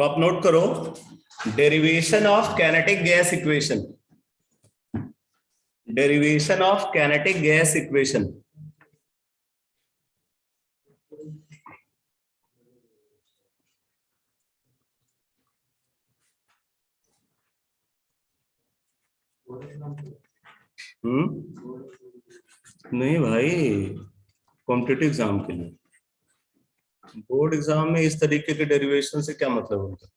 तो आप नोट करो, derivation of kinetic gas equation, derivation of kinetic gas equation. नहीं भाई, कॉम्पिटिटिव एग्जाम के लिए। बोर्ड एग्जाम में इस तरीके के डेरिवेशन से क्या मतलब होता है?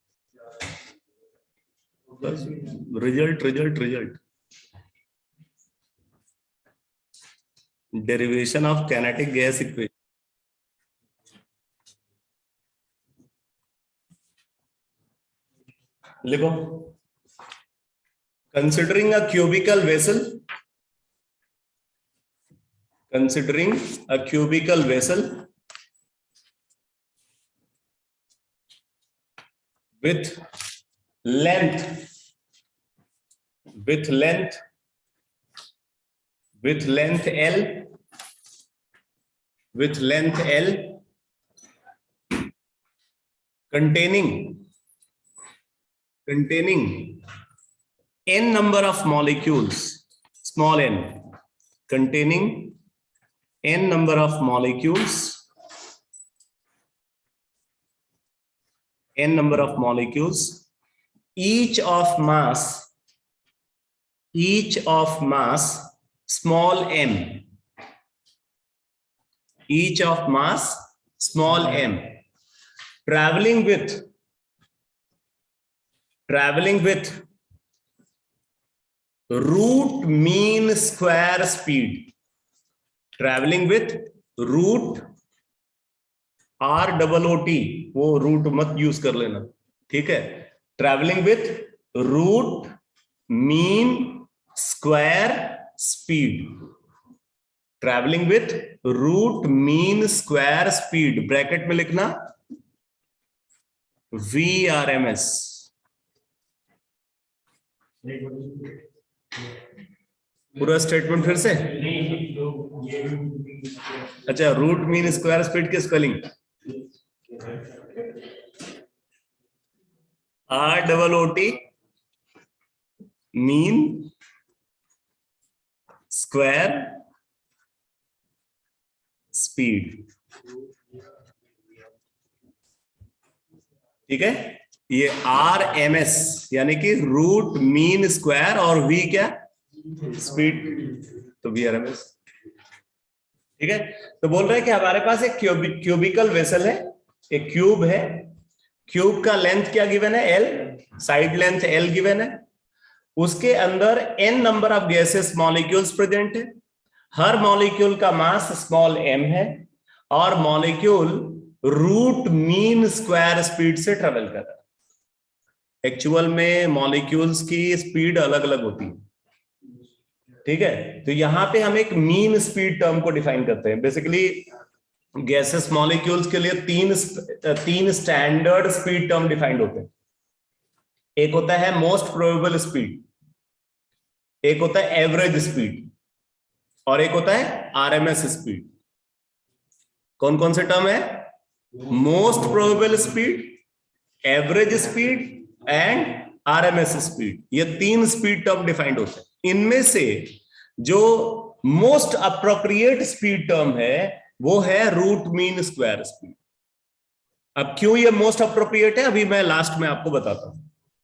बस result result result. Derivation of kinetic gas equation लिखो। Considering a cubical vessel, considering a cubical vessel with length L, containing n number of molecules, small n, containing n number of molecules, each of mass small m, each of mass small m, traveling with root mean square speed, traveling with root ROOT, वो root मत use कर लेना, ठीक है। Travelling with root mean square speed, travelling with root mean square speed, bracket में लिखना VRMS। पूरा statement फिर से। अच्छा, रूट मीन स्क्वायर स्पीड की spelling ROOT mean square speed, ठीक है। ये RMS यानी कि रूट मीन स्क्वायर और V क्या, स्पीड, तो VRMS, ठीक है। तो बोल रहे हैं कि हमारे पास एक क्यूबिकल वेसल है, एक क्यूब है, क्यूब का लेंथ क्या गिवन है, L, side length L given है, उसके अंदर n number of gases molecules present है, हर मॉलिक्यूल का मास स्मॉल m है और molecule root mean square speed से ट्रेवल कर रहा है। एक्चुअल में मॉलिक्यूल्स की स्पीड अलग अलग होती है, ठीक है। तो यहां पे हम एक मीन स्पीड टर्म को डिफाइन करते हैं। बेसिकली गैसेस मॉलिक्यूल्स के लिए तीन स्टैंडर्ड स्पीड टर्म डिफाइंड होते हैं। एक होता है मोस्ट प्रोबेबल स्पीड, एक होता है एवरेज स्पीड और एक होता है RMS स्पीड। कौन कौन से टर्म है? Most probable speed, average speed and RMS speed. ये तीन स्पीड टर्म डिफाइंड होते हैं। इनमें से जो मोस्ट अप्रोप्रिएट स्पीड टर्म है वो है रूट मीन स्क्वायर स्पीड। अब क्यों ये मोस्ट अप्रोप्रिएट है, अभी मैं लास्ट में आपको बताता हूं।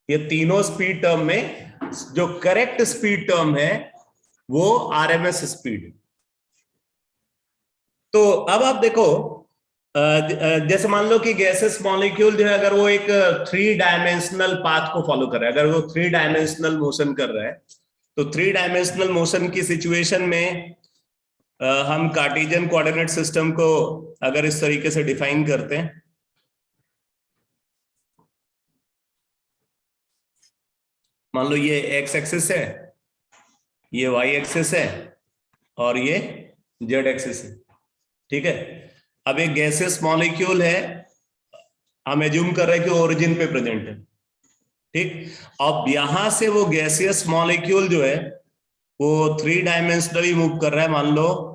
ये तीनों स्पीड टर्म में जो करेक्ट स्पीड टर्म है वो RMS स्पीड है। तो अब आप देखो, जैसे मान लो कि गैसेस मॉलिक्यूल जो है, अगर वो एक 3 डायमेंशनल पाथ को फॉलो कर रहा है, अगर वो 3 डायमेंशनल मोशन कर रहा है, तो 3 डायमेंशनल मोशन की सिचुएशन में हम कार्टेशियन कोऑर्डिनेट सिस्टम को अगर इस तरीके से डिफाइन करते हैं, मान लो ये एक्स एक्सिस है, ये वाई एक्सिस है और ये जेड एक्सिस है, ठीक है। अब एक गैसेस मॉलिक्यूल है, हम एज्यूम कर रहे हैं कि ओरिजिन पे प्रेजेंट है, ठीक। अब यहां से वो गैसियस मॉलिक्यूल जो है वो 3 डायमेंशनली मूव कर रहा है, मान लो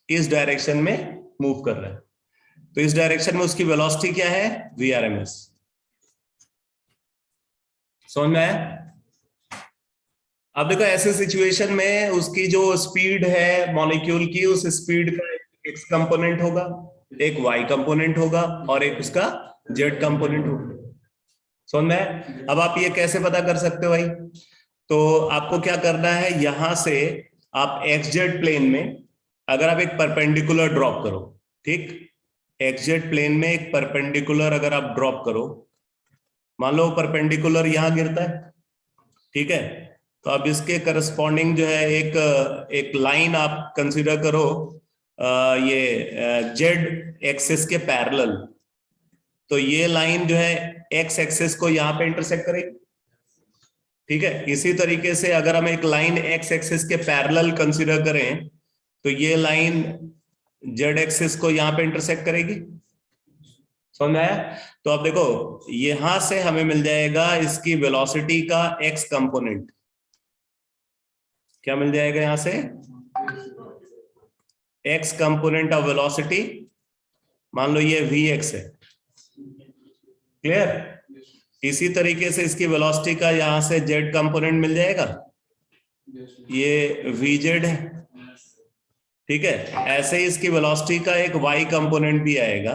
इस डायरेक्शन में मूव कर रहा है, तो इस डायरेक्शन में उसकी वेलोसिटी क्या है, VRMS। समझ में आया? अब देखो ऐसे सिचुएशन में उसकी जो स्पीड है मॉलिक्यूल की, उस स्पीड का एक एक्स कंपोनेंट होगा, एक वाई कंपोनेंट होगा और एक उसका जेड कंपोनेंट होगा। समझ में आया? अब आप ये कैसे पता कर सकते हो भाई? तो आपको क्या करना है, यहां से आप एक्स जेड प्लेन में अगर आप एक परपेंडिकुलर ड्रॉप करो, ठीक, एक्स जेड प्लेन में एक परपेंडिकुलर अगर आप ड्रॉप करो, मान लो परपेंडिकुलर यहां गिरता है, ठीक है, तो अब इसके करस्पॉन्डिंग जो है एक लाइन आप कंसीडर करो, ये जेड एक्सिस के पैरेलल, तो ये लाइन जो है एक्स एक्सिस को यहां पे इंटरसेक्ट करेगी, ठीक है। इसी तरीके से अगर हम एक लाइन एक्स एक्सिस के पैरेलल कंसीडर करें तो ये लाइन जेड एक्सिस को यहां पे इंटरसेक्ट करेगी। समझ में आया? तो अब देखो यहां से हमें मिल जाएगा इसकी वेलोसिटी का एक्स कंपोनेंट, क्या मिल जाएगा यहां से? एक्स कंपोनेंट ऑफ वेलोसिटी, मान लो ये वी एक्स है, क्लियर? इसी तरीके से इसकी वेलोसिटी का यहां से जेड कंपोनेंट मिल जाएगा, ये वी जेड है, ठीक है। ऐसे ही इसकी वेलोसिटी का एक वाई कंपोनेंट भी आएगा।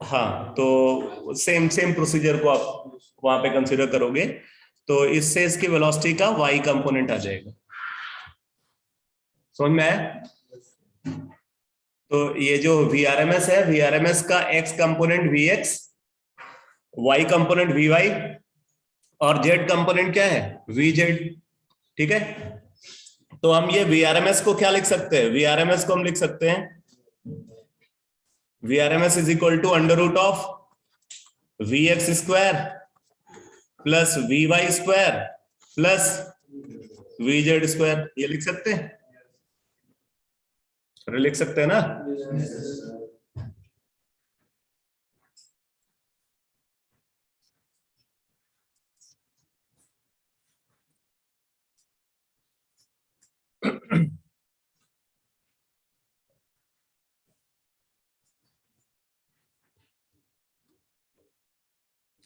हाँ, तो सेम सेम प्रोसीजर को आप वहां पे कंसीडर करोगे, तो इससे इसकी वेलोसिटी का वाई कंपोनेंट आ जाएगा। समझ में आया? तो ये जो VRMS है, VRMS का X component VX, Y component VY और जेड कंपोनेंट क्या है? VZ, ठीक है। तो हम ये VRMS को क्या लिख सकते हैं? VRMS को हम लिख सकते हैं VRMS is equal to under root of VX square plus VY square plus VZ square, ये लिख सकते हैं? अरे लिख सकते हैं ना?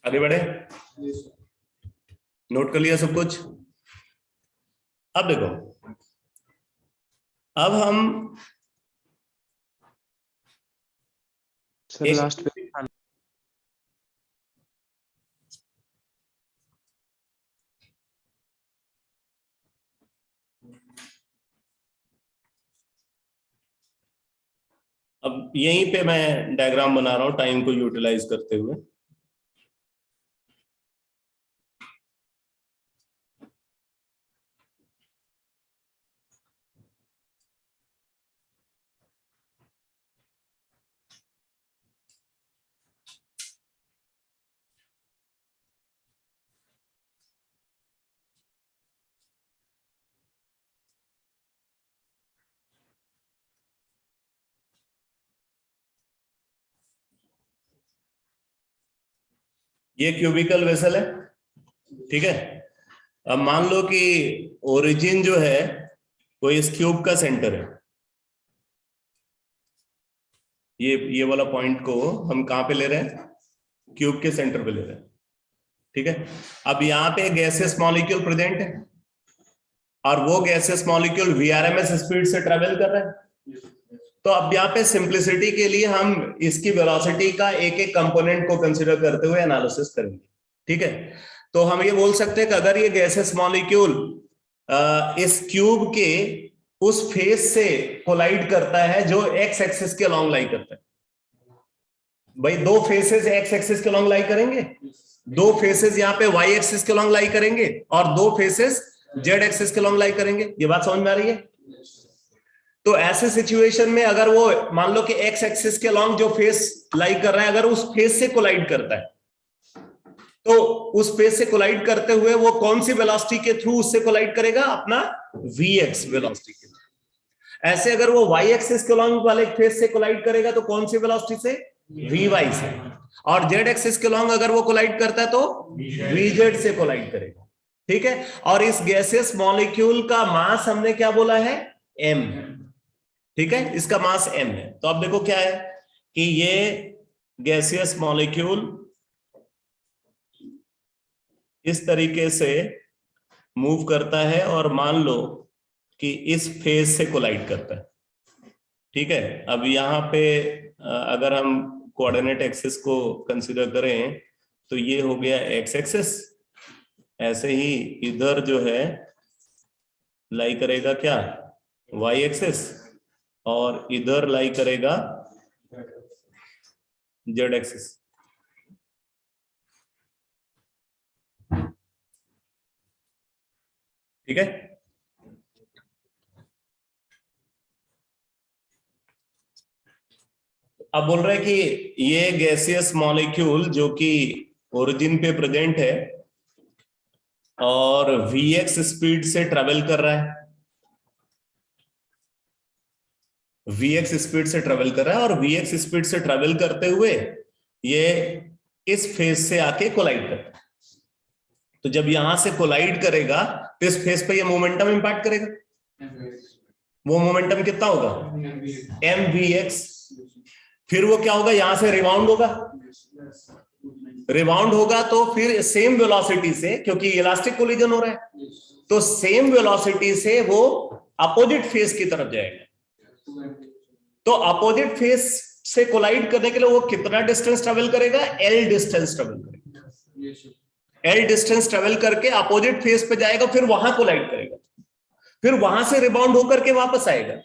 आगे बढ़े, नोट कर लिया सब कुछ? अब देखो, अब हम सर लास्ट पे अब यहीं पे मैं डायग्राम बना रहा हूं टाइम को यूटिलाइज करते हुए। ये क्यूबिकल वेसल है, ठीक है। अब मान लो कि ओरिजिन जो है वो इस क्यूब का सेंटर है, ये वाला पॉइंट को हम कहां पे ले रहे हैं? क्यूब के सेंटर पे ले रहे हैं, ठीक है। अब यहाँ पे गैसेस मॉलिक्यूल प्रेजेंट है और वो गैसेस मॉलिक्यूल VRMS स्पीड से ट्रेवल कर रहे हैं। तो अब यहाँ पे सिंप्लिसिटी के लिए हम इसकी वेलोसिटी का एक एक कंपोनेंट को कंसीडर करते हुए एनालिसिस करेंगे, ठीक है। तो हम ये बोल सकते हैं कि अगर ये गैसेस मॉलिक्यूल इस क्यूब के उस फेस से कोलाइड करता है जो एक्स एक्सिस के अलॉन्ग लाई करता है, भाई दो फेसेस एक्स एक्सिस के अलॉन्ग लाई करेंगे, दो फेसेस यहाँ पे वाई एक्सिस के अलॉन्ग लाई करेंगे और दो फेसेस जेड एक्सिस के अलॉन्ग लाई करेंगे। ये बात समझ में आ रही है? तो ऐसे सिचुएशन में अगर वो मान लो कि एक्स एक्सिस के अलॉन्ग जो फेस लाई कर रहा है, अगर उस फेस से कोलाइड करता है, तो उस फेस से कोलाइड करते हुए वो कौन सी वेलोसिटी के थ्रू उससे कोलाइड करेगा? अपना Vx वेलोसिटी के थ्रू। ऐसे अगर वो y एक्सिस के अलॉन्ग वाले फेस से कोलाइड करेगा तो कौन सी वेलोसिटी से? Vy से। और z एक्सिस के अलॉन्ग अगर वो कोलाइड करता है तो Vz से कोलाइड करेगा, ठीक है। और इस गैसियस मॉलिक्यूल का मास हमने क्या बोला है? m, ठीक है, इसका मास m है। तो अब देखो क्या है कि ये गैसियस मॉलिक्यूल इस तरीके से मूव करता है और मान लो कि इस फेज से कोलाइड करता है। ठीक है, अब यहाँ पे अगर हम कोऑर्डिनेट एक्सिस को कंसीडर करें तो ये हो गया एक्स एक्सिस, ऐसे ही इधर जो है लाई करेगा क्या, वाई एक्सिस, और इधर लाई करेगा जेड एक्सिस। ठीक है, अब बोल रहे हैं कि ये गैसियस मॉलिक्यूल जो कि ओरिजिन पे प्रेजेंट है और vx स्पीड से ट्रेवल कर रहा है, vx स्पीड से ट्रेवल कर रहा है, और vx स्पीड से ट्रेवल करते हुए ये इस फेज से आके कोलाइड करता है। तो जब यहां से कोलाइड करेगा तो इस फेज पे ये मोमेंटम इंपैक्ट करेगा। वो मोमेंटम कितना होगा, mvx। फिर वो क्या होगा, यहां से रिबाउंड होगा, रिबाउंड होगा तो फिर सेम वेलोसिटी से, क्योंकि इलास्टिक कोलिजन हो रहा है, तो सेम वेलोसिटी से वो अपोजिट फेज की तरफ जाएगा। तो अपोजिट फेज से कोलाइड करने के लिए वो कितना डिस्टेंस ट्रेवल करेगा, एल डिस्टेंस ट्रेवल करेगा। एल डिस्टेंस ट्रेवल करके अपोजिट फेज पे जाएगा, फिर वहां कोलाइड करेगा, फिर वहां से रिबाउंड होकर के वापस आएगा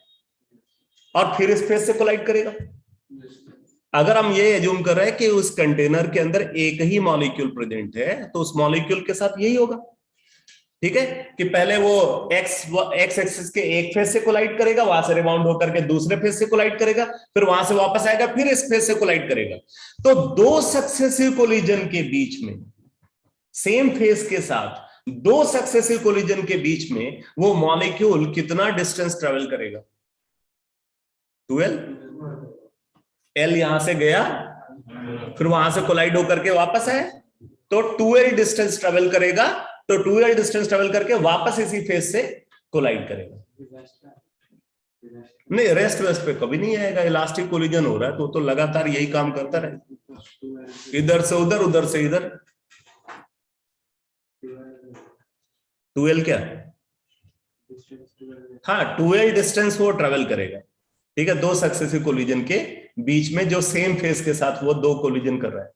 और फिर इस फेज से कोलाइड करेगा। अगर हम ये एज्यूम कर रहे हैं कि उस कंटेनर के अंदर एक ही मॉलिक्यूल प्रेजेंट है, तो उस मॉलिक्यूल के साथ यही होगा। ठीक है, कि पहले वो एक्स एक्सिस के एक फेज से कोलाइड करेगा, वहां से रिबाउंड होकर के दूसरे फेज से कोलाइड करेगा, फिर वहां से वापस आएगा, फिर इस फेज से कोलाइड करेगा। तो दो सक्सेसिव कोलिजन के बीच में, सेम फेज के साथ दो सक्सेसिव कोलिजन के बीच में वो मॉलिक्यूल कितना डिस्टेंस ट्रेवल करेगा, 12। एल यहां से गया, फिर वहां से कोलाइड होकर के वापस आए, तो 12 डिस्टेंस ट्रेवल करेगा, तो 12 डिस्टेंस ट्रेवल करके वापस इसी फेज से कोलाइड करेगा। नहीं, रेस्ट वेस्ट पे कभी नहीं आएगा, इलास्टिक कोलिजन हो रहा है तो लगातार यही काम करता रहे, इधर से उधर, उधर से इधर। 12 क्या, हाँ 12 डिस्टेंस वो ट्रेवल करेगा। ठीक है, दो सक्सेसिव कोलिजन के बीच में जो सेम फेज के साथ वो दो कोलिजन कर रहा है।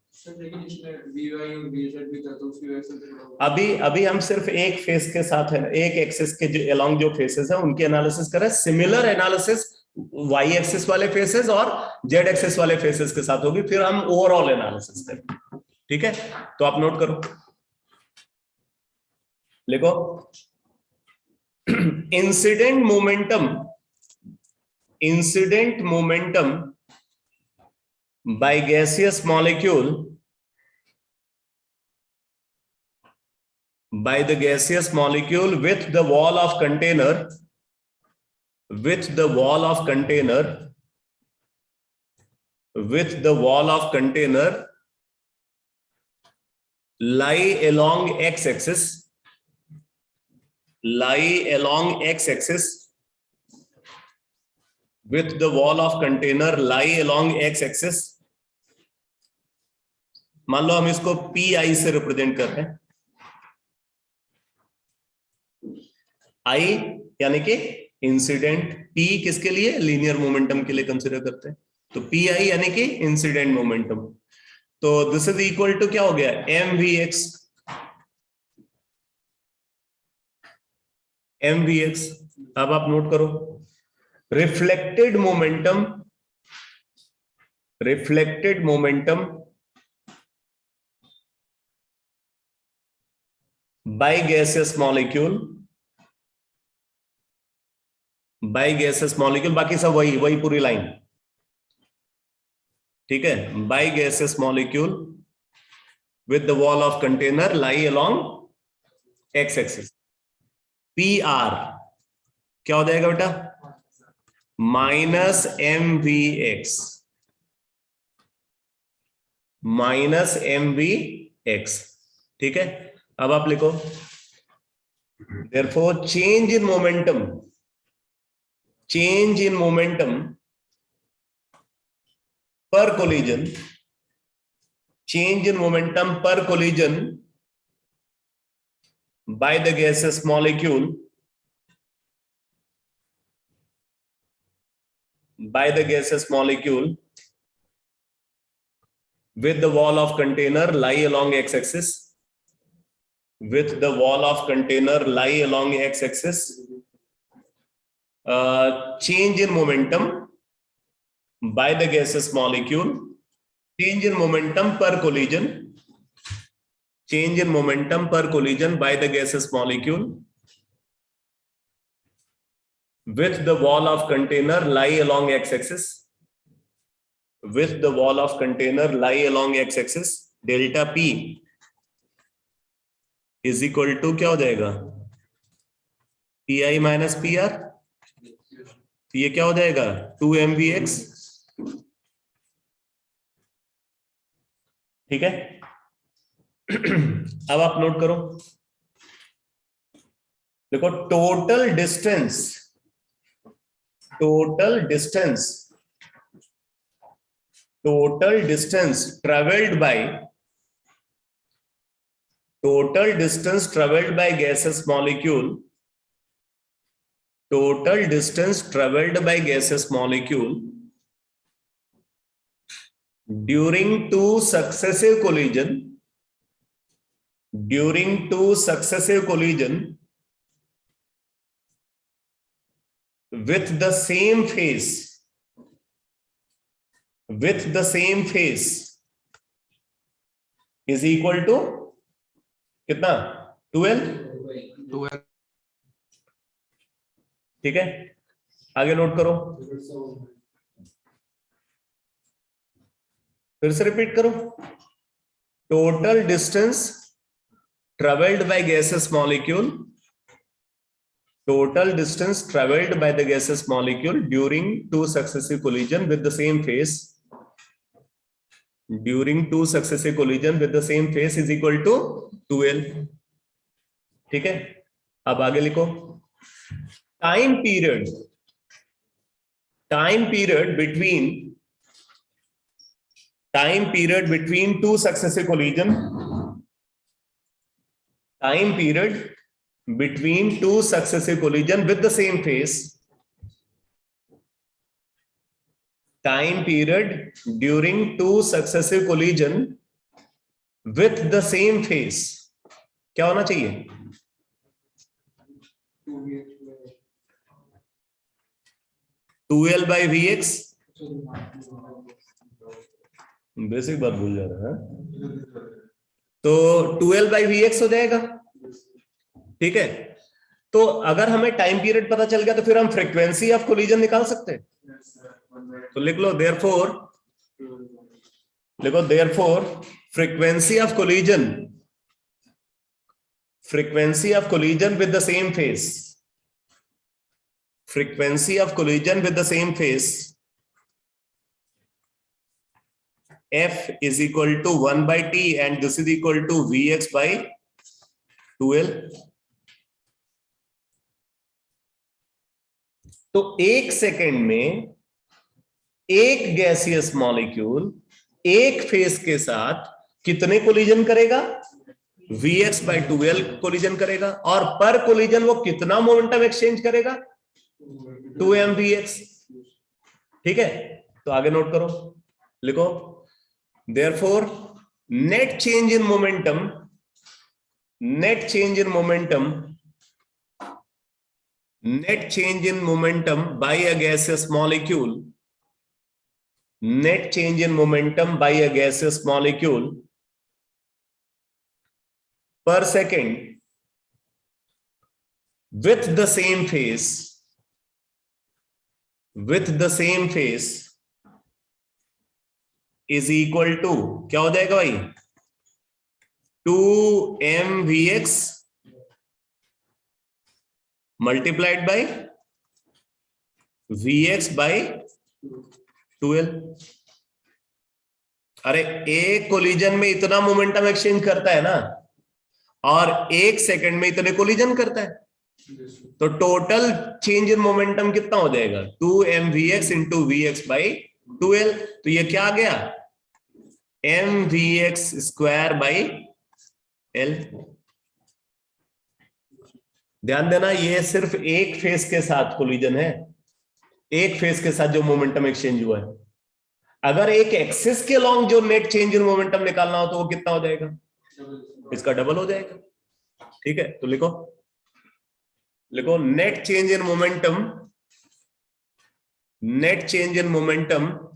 अभी हम सिर्फ एक फेस के साथ है, एक एक्सिस के जो अलोंग जो फेसेस है उनके एनालिसिस कर रहे हैं। सिमिलर एनालिसिस वाई एक्सिस वाले फेसेस और जेड एक्सिस वाले फेसेस के साथ होगी, फिर हम ओवरऑल एनालिसिस करेंगे। ठीक है, तो आप नोट करो, लिखो incident momentum by gaseous molecule, by the gaseous molecule with the wall of container, with the wall of container, with the wall of container lie along x-axis, lie along x-axis, with the wall of container lie along x-axis। मान लो हम इसको PI से represent कर रहे हैं, I यानी कि incident, P किसके लिए, लीनियर मोमेंटम के लिए कंसीडर करते हैं, तो PI यानी कि इंसिडेंट मोमेंटम। तो दिस इज इक्वल टू क्या हो गया, mvx। mvx, अब आप नोट करो, reflected momentum by gaseous molecule, बाकी सब वही पूरी लाइन। ठीक है, by gaseous molecule with the wall of container lie along x-axis। PR क्या हो जाएगा बेटा, माइनस mvx। ठीक है, अब आप लिखो therefore change in momentum per collision, change in momentum per collision by the gaseous molecule with the wall of container lie along x-axis, with the wall of container lie along x-axis, change in momentum by the gaseous molecule, change in momentum per collision, change in momentum per collision by the gaseous molecule with the wall of container lie along x-axis, with the wall of container lie along x-axis, delta P is equal to क्या हो जाएगा, PI minus PR, तो ये क्या हो जाएगा 2mvx, ठीक है। अब आप नोट करो, देखो total distance traveled by gaseous molecule, total distance traveled by gaseous molecule during two successive collision with the same phase is equal to कितना 12, ठीक है। आगे नोट करो, फिर से रिपीट करो, total distance traveled by gaseous molecule, total distance traveled by the gaseous molecule during two successive collision with the same phase, is equal to 12, ठीक है। अब आगे लिखो, time period between two successive collision, time period between two successive collision with the same phase, time period during two successive collision with the same phase क्या होना चाहिए, 2L by Vx, basic बात भूल जा रहा है, तो 2L by Vx हो जाएगा, ठीक है। तो अगर हमें टाइम पीरियड पता चल गया तो फिर हम फ्रीक्वेंसी ऑफ कोलिजन निकाल सकते हैं, तो लिख लो therefore frequency of collision with the same phase, F is equal to 1 by T and this is equal to Vx by 2L। तो एक सेकेंड में एक गैसियस मॉलिक्यूल एक फेज के साथ कितने कोलिजन करेगा, Vx by 2L कोलिजन करेगा, और पर कोलिजन वो कितना मोमेंटम एक्सचेंज करेगा, 2mvx, ठीक है। तो आगे नोट करो, लिखो therefore net change in momentum by a gaseous molecule, per second with the same phase is equal to क्या हो जाएगा भाई, 2mvx multiplied by Vx by 2L। अरे एक कोलिजन में इतना मोमेंटम एक्सचेंज करता है ना, और एक सेकंड में इतने कोलिजन करता है, तो टोटल चेंज इन मोमेंटम कितना हो जाएगा, 2mvx into Vx by 2L। तो ये क्या आ गया, mvx square by L, ध्यान देना, ये सिर्फ एक फेस के साथ कोलिजन है, एक फेस के साथ जो मोमेंटम एक्सचेंज हुआ है। अगर एक एक्सिस के लॉन्ग जो नेट चेंज इन मोमेंटम निकालना हो तो वो कितना हो जाएगा, इसका डबल हो जाएगा। ठीक है, तो लिखो, लिखो net change in momentum, net change in momentum,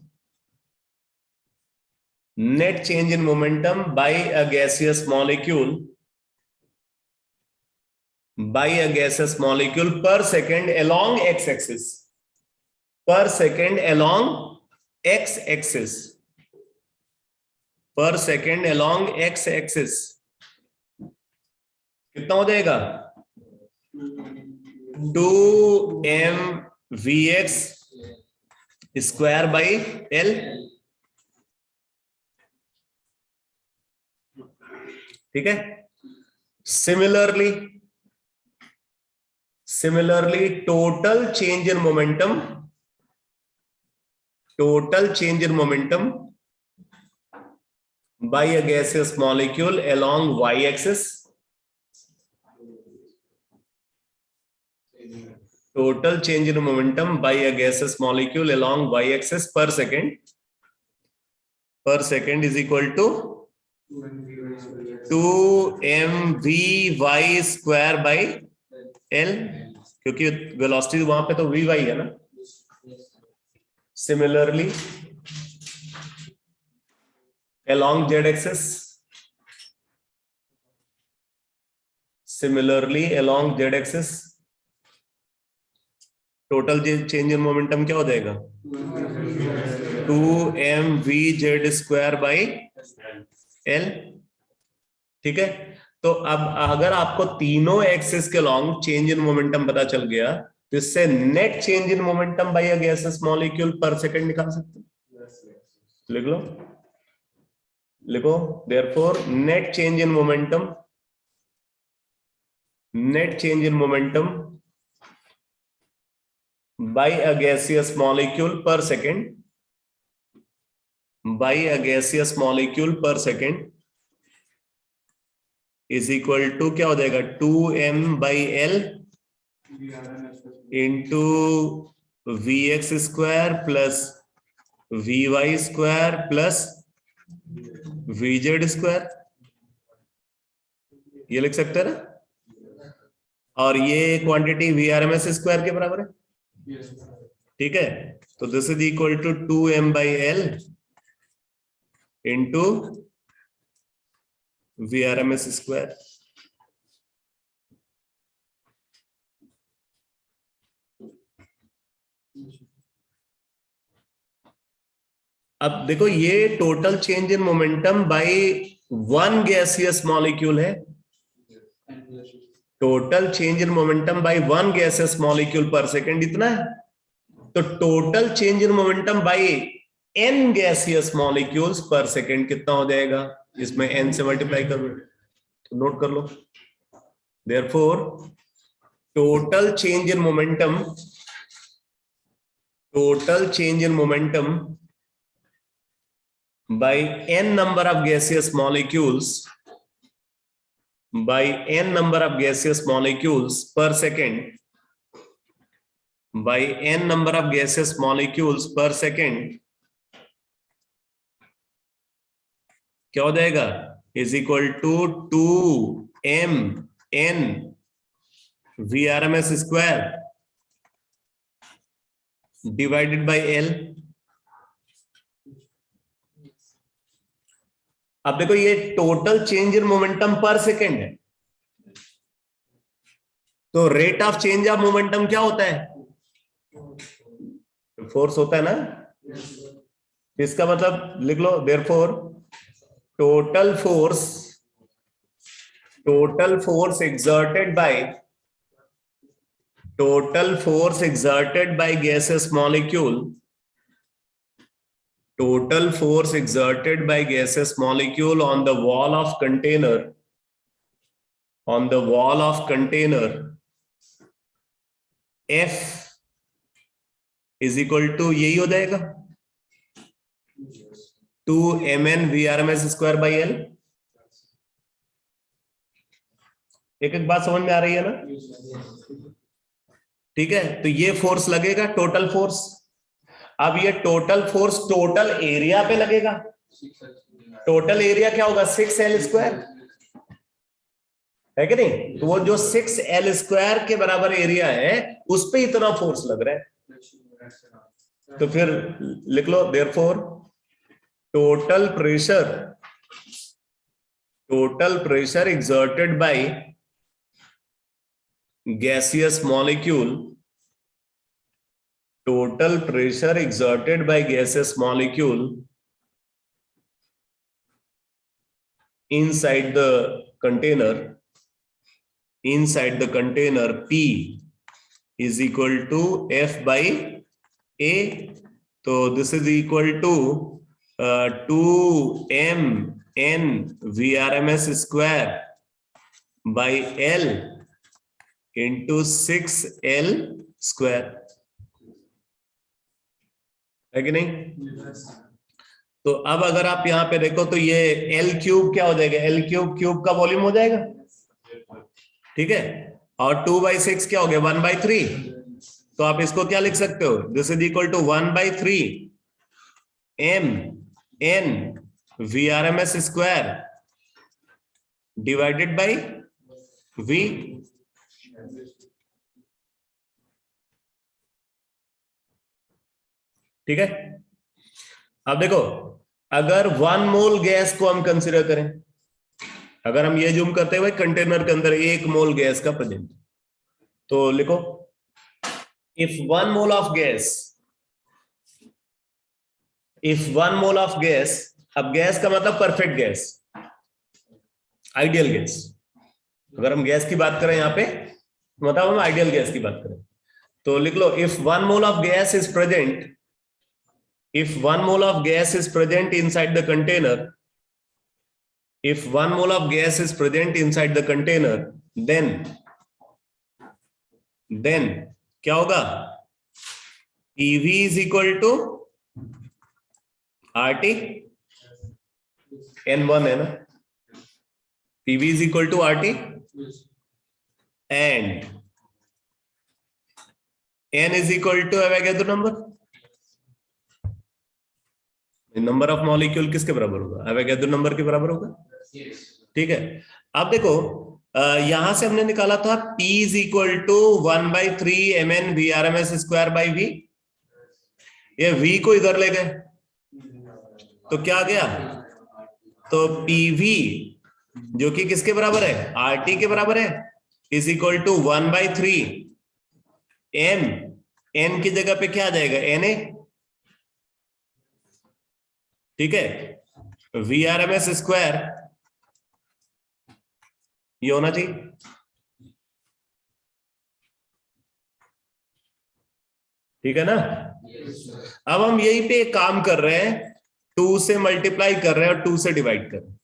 net change in momentum by a gaseous molecule, by a gaseous molecule per second along x-axis, per second along x-axis, per second along x-axis, कितना हो जाएगा 2mvx square by L. ठीक है, similarly, similarly total change in momentum, total change in momentum by a gaseous molecule along y-axis, total change in momentum by a gaseous molecule along y-axis per second is equal to 2mvy square by l, क्योंकि velocity वहां पे तो vy है ना। Similarly along z-axis, similarly along z-axis total change in momentum क्या हो जाएगा 2mvz square by L. ठीक है, तो अब अगर आपको तीनों एक्सिस के लॉन्ग चेंज इन मोमेंटम पता चल गया तो इससे net change in momentum by a gaseous molecule per second निकाल सकते हैं। लिख लो, लिखो, therefore net change in momentum, net change in momentum by a gaseous molecule per second, by a gaseous molecule per second is equal to क्या हो जाएगा 2m by l into vx square plus vy square plus vz square, ये लिख सकते हैं ना, और ये क्वांटिटी vrms स्क्वायर के बराबर है। ठीक है, तो this is equal to 2m by l into vrms square. अब देखो, ये total change in momentum by one gaseous molecule है, total change in momentum by one gaseous molecule per second इतना है। तो total change in momentum by n gaseous molecules per second कितना हो जाएगा, इसमें n से मल्टीप्लाई कर लो, तो नोट कर लो। Therefore total change in momentum, total change in momentum by n number of gaseous molecules, by n number of gaseous molecules per second, by n number of gaseous molecules per second क्या हो जाएगा, is equal to 2mn vrms square divided by l। अब देखो, ये total change in momentum per second है, तो rate of change of momentum क्या होता है, फोर्स होता है ना। इसका मतलब लिख लो, therefore total force exerted by, total force exerted by gaseous molecule, total force exerted by gaseous molecule on the wall of container, on the wall of container F is equal to यही हो जाएगा 2mn vrms square by l एक एक बात समझ में आ रही है ना? ठीक है, तो ये फोर्स लगेगा, टोटल फोर्स। अब ये टोटल फोर्स टोटल एरिया पे लगेगा। टोटल एरिया क्या होगा? 6L², है कि नहीं? तो वो जो 6L² के बराबर एरिया है उस पे इतना फोर्स लग रहा है। तो फिर लिख लो, therefore total pressure exerted by gaseous molecule, total pressure exerted by gaseous molecule inside the container P is equal to F by A. So this is equal to 2mn Vrms square by L into 6L², है कि नहीं? तो अब अगर आप यहां पे देखो तो ये L³ क्या हो जाएगा? L³ क्यूब का वॉल्यूम हो जाएगा, ठीक है। और 2/6 क्या हो गया? 1/3। तो आप इसको क्या लिख सकते हो? This is equal to 1/3 mn Vrms square divided by V। ठीक है। अब देखो, अगर 1 मोल गैस को हम कंसीडर करें, अगर हम ये जूम करते हुए कंटेनर के अंदर 1 मोल गैस का प्रेजेंट, तो लिखो if 1 mole of gas, अब गैस का मतलब परफेक्ट गैस, आइडियल गैस। अगर हम गैस की बात करें यहां पे, मतलब हम आइडियल गैस की बात करें, तो लिख लो if 1 mole of gas is present inside the container, if 1 mole of gas is present inside the container, then क्या होगा? PV is equal to RT, N1 है ना, PV is equal to RT and N is equal to Avogadro number of molecule किसके बराबर होगा? Avogadro number के बराबर होगा, ठीक है। अब देखो यहां से हमने निकाला था P is equal to 1/3 mn Vrms square by V। ये V को इधर ले गए तो क्या आ गया? तो PV जो कि किसके बराबर है? RT के बराबर है, is equal to 1/3 m, n की जगह पे क्या आ जाएगा? Na, ठीक है। Vrms स्क्वायर ये होना चाहिए, ठीक है ना? अब हम यहीं पे काम कर रहे हैं, 2 से मल्टीप्लाई कर रहे हैं और 2 से डिवाइड कर रहे हैं।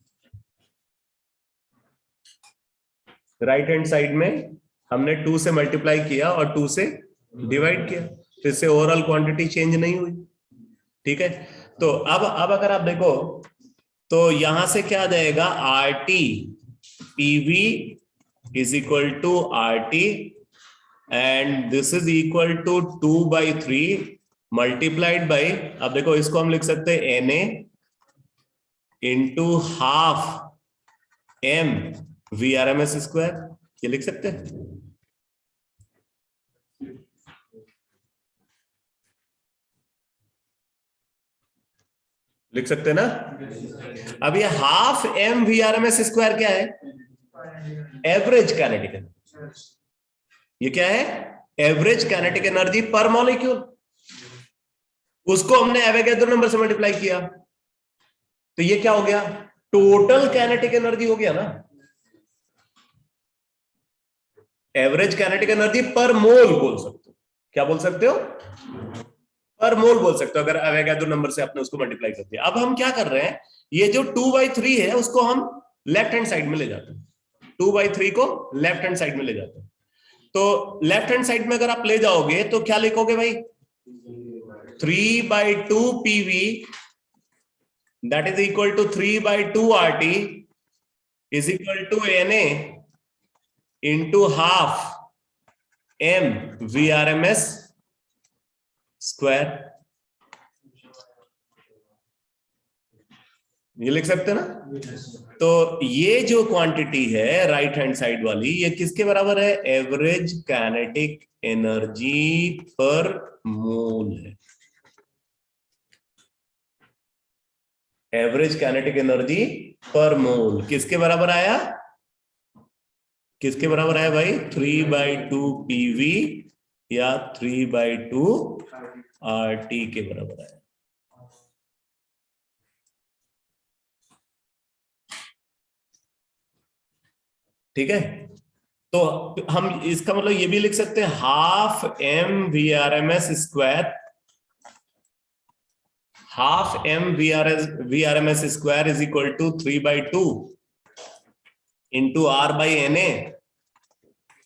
राइट हैंड साइड में हमने 2 से मल्टीप्लाई किया और 2 से डिवाइड किया, तो इससे ओवरऑल क्वांटिटी चेंज नहीं हुई, ठीक है। तो अब अगर आप देखो तो यहां से क्या आ जाएगा? RT PV is equal to RT and this is equal to 2/3 multiplied by, अब देखो इसको हम लिख सकते हैं Na into half m Vrms square, ये लिख सकते हैं, लिख सकते हैं ना? अब ये हाफ m Vrms स्क्वायर क्या है? Average kinetic energy. ये क्या है? Average kinetic energy per molecule. उसको हमने एवोगैड्रो नंबर से मल्टीप्लाई किया, तो ये क्या हो गया? टोटल काइनेटिक एनर्जी हो गया ना। एवरेज काइनेटिक एनर्जी पर मोल बोल सकते हो, क्या बोल सकते हो? पर मोल बोल सकते हो, अगर एवोगैड्रो नंबर से आपने उसको मल्टीप्लाई कर दिया। अब हम क्या कर रहे हैं, ये जो 2/3 है उसको हम लेफ्ट हैंड साइड में ले जाते हैं, 2/3 को लेफ्ट हैंड साइड में ले जाते हैं। तो लेफ्ट हैंड साइड में अगर आप ले जाओगे तो क्या लिखोगे भाई? 3/2 PV that is equal to 3/2 RT is equal to Na into half m VRMS square. ये लिख सकते हैं ना। तो ये जो क्वांटिटी है राइट हैंड साइड वाली, ये किसके बराबर है? एवरेज काइनेटिक एनर्जी पर मोल है। एवरेज काइनेटिक एनर्जी पर मोल किसके बराबर आया? किसके बराबर आया भाई? 3/2 PV या 3/2 RT के बराबर आया। ठीक है, तो हम इसका मतलब ये भी लिख सकते हैं half m VRMS square, half m VRMS square is equal to 3/2 into R/NA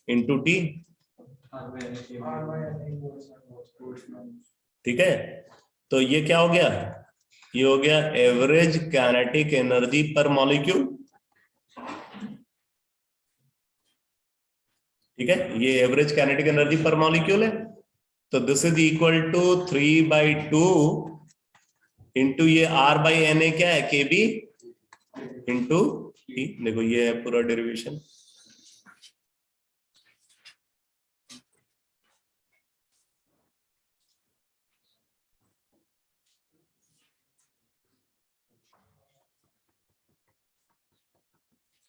into T। ठीक है, तो ये क्या हो गया? ये हो गया average kinetic energy per molecule. ठीक है, ये average kinetic energy per molecule है। तो this is equal to 3/2 into ये R/NA क्या है? KB into T। देखो ये है पूरा डेरिवेशन।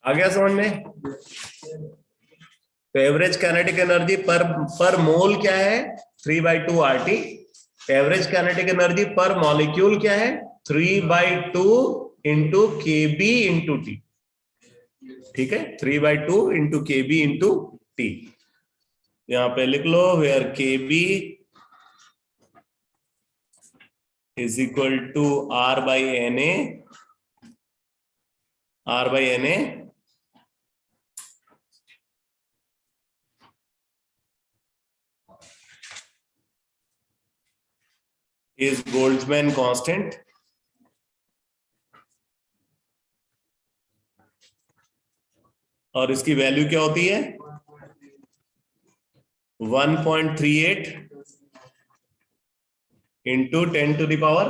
आ गया समझ में? तो एवरेज काइनेटिक एनर्जी पर मोल क्या है? 3/2 RT। Average kinetic energy per molecule क्या है? 3/2 इंटू KB इंटू T। ठीक है, 3/2 इंटू KB इंटू T। यहां पे लिख लो where KB is equal to R/NA। R/NA is Boltzmann constant और इसकी वैल्यू क्या होती है? 1.38 into 10 to the power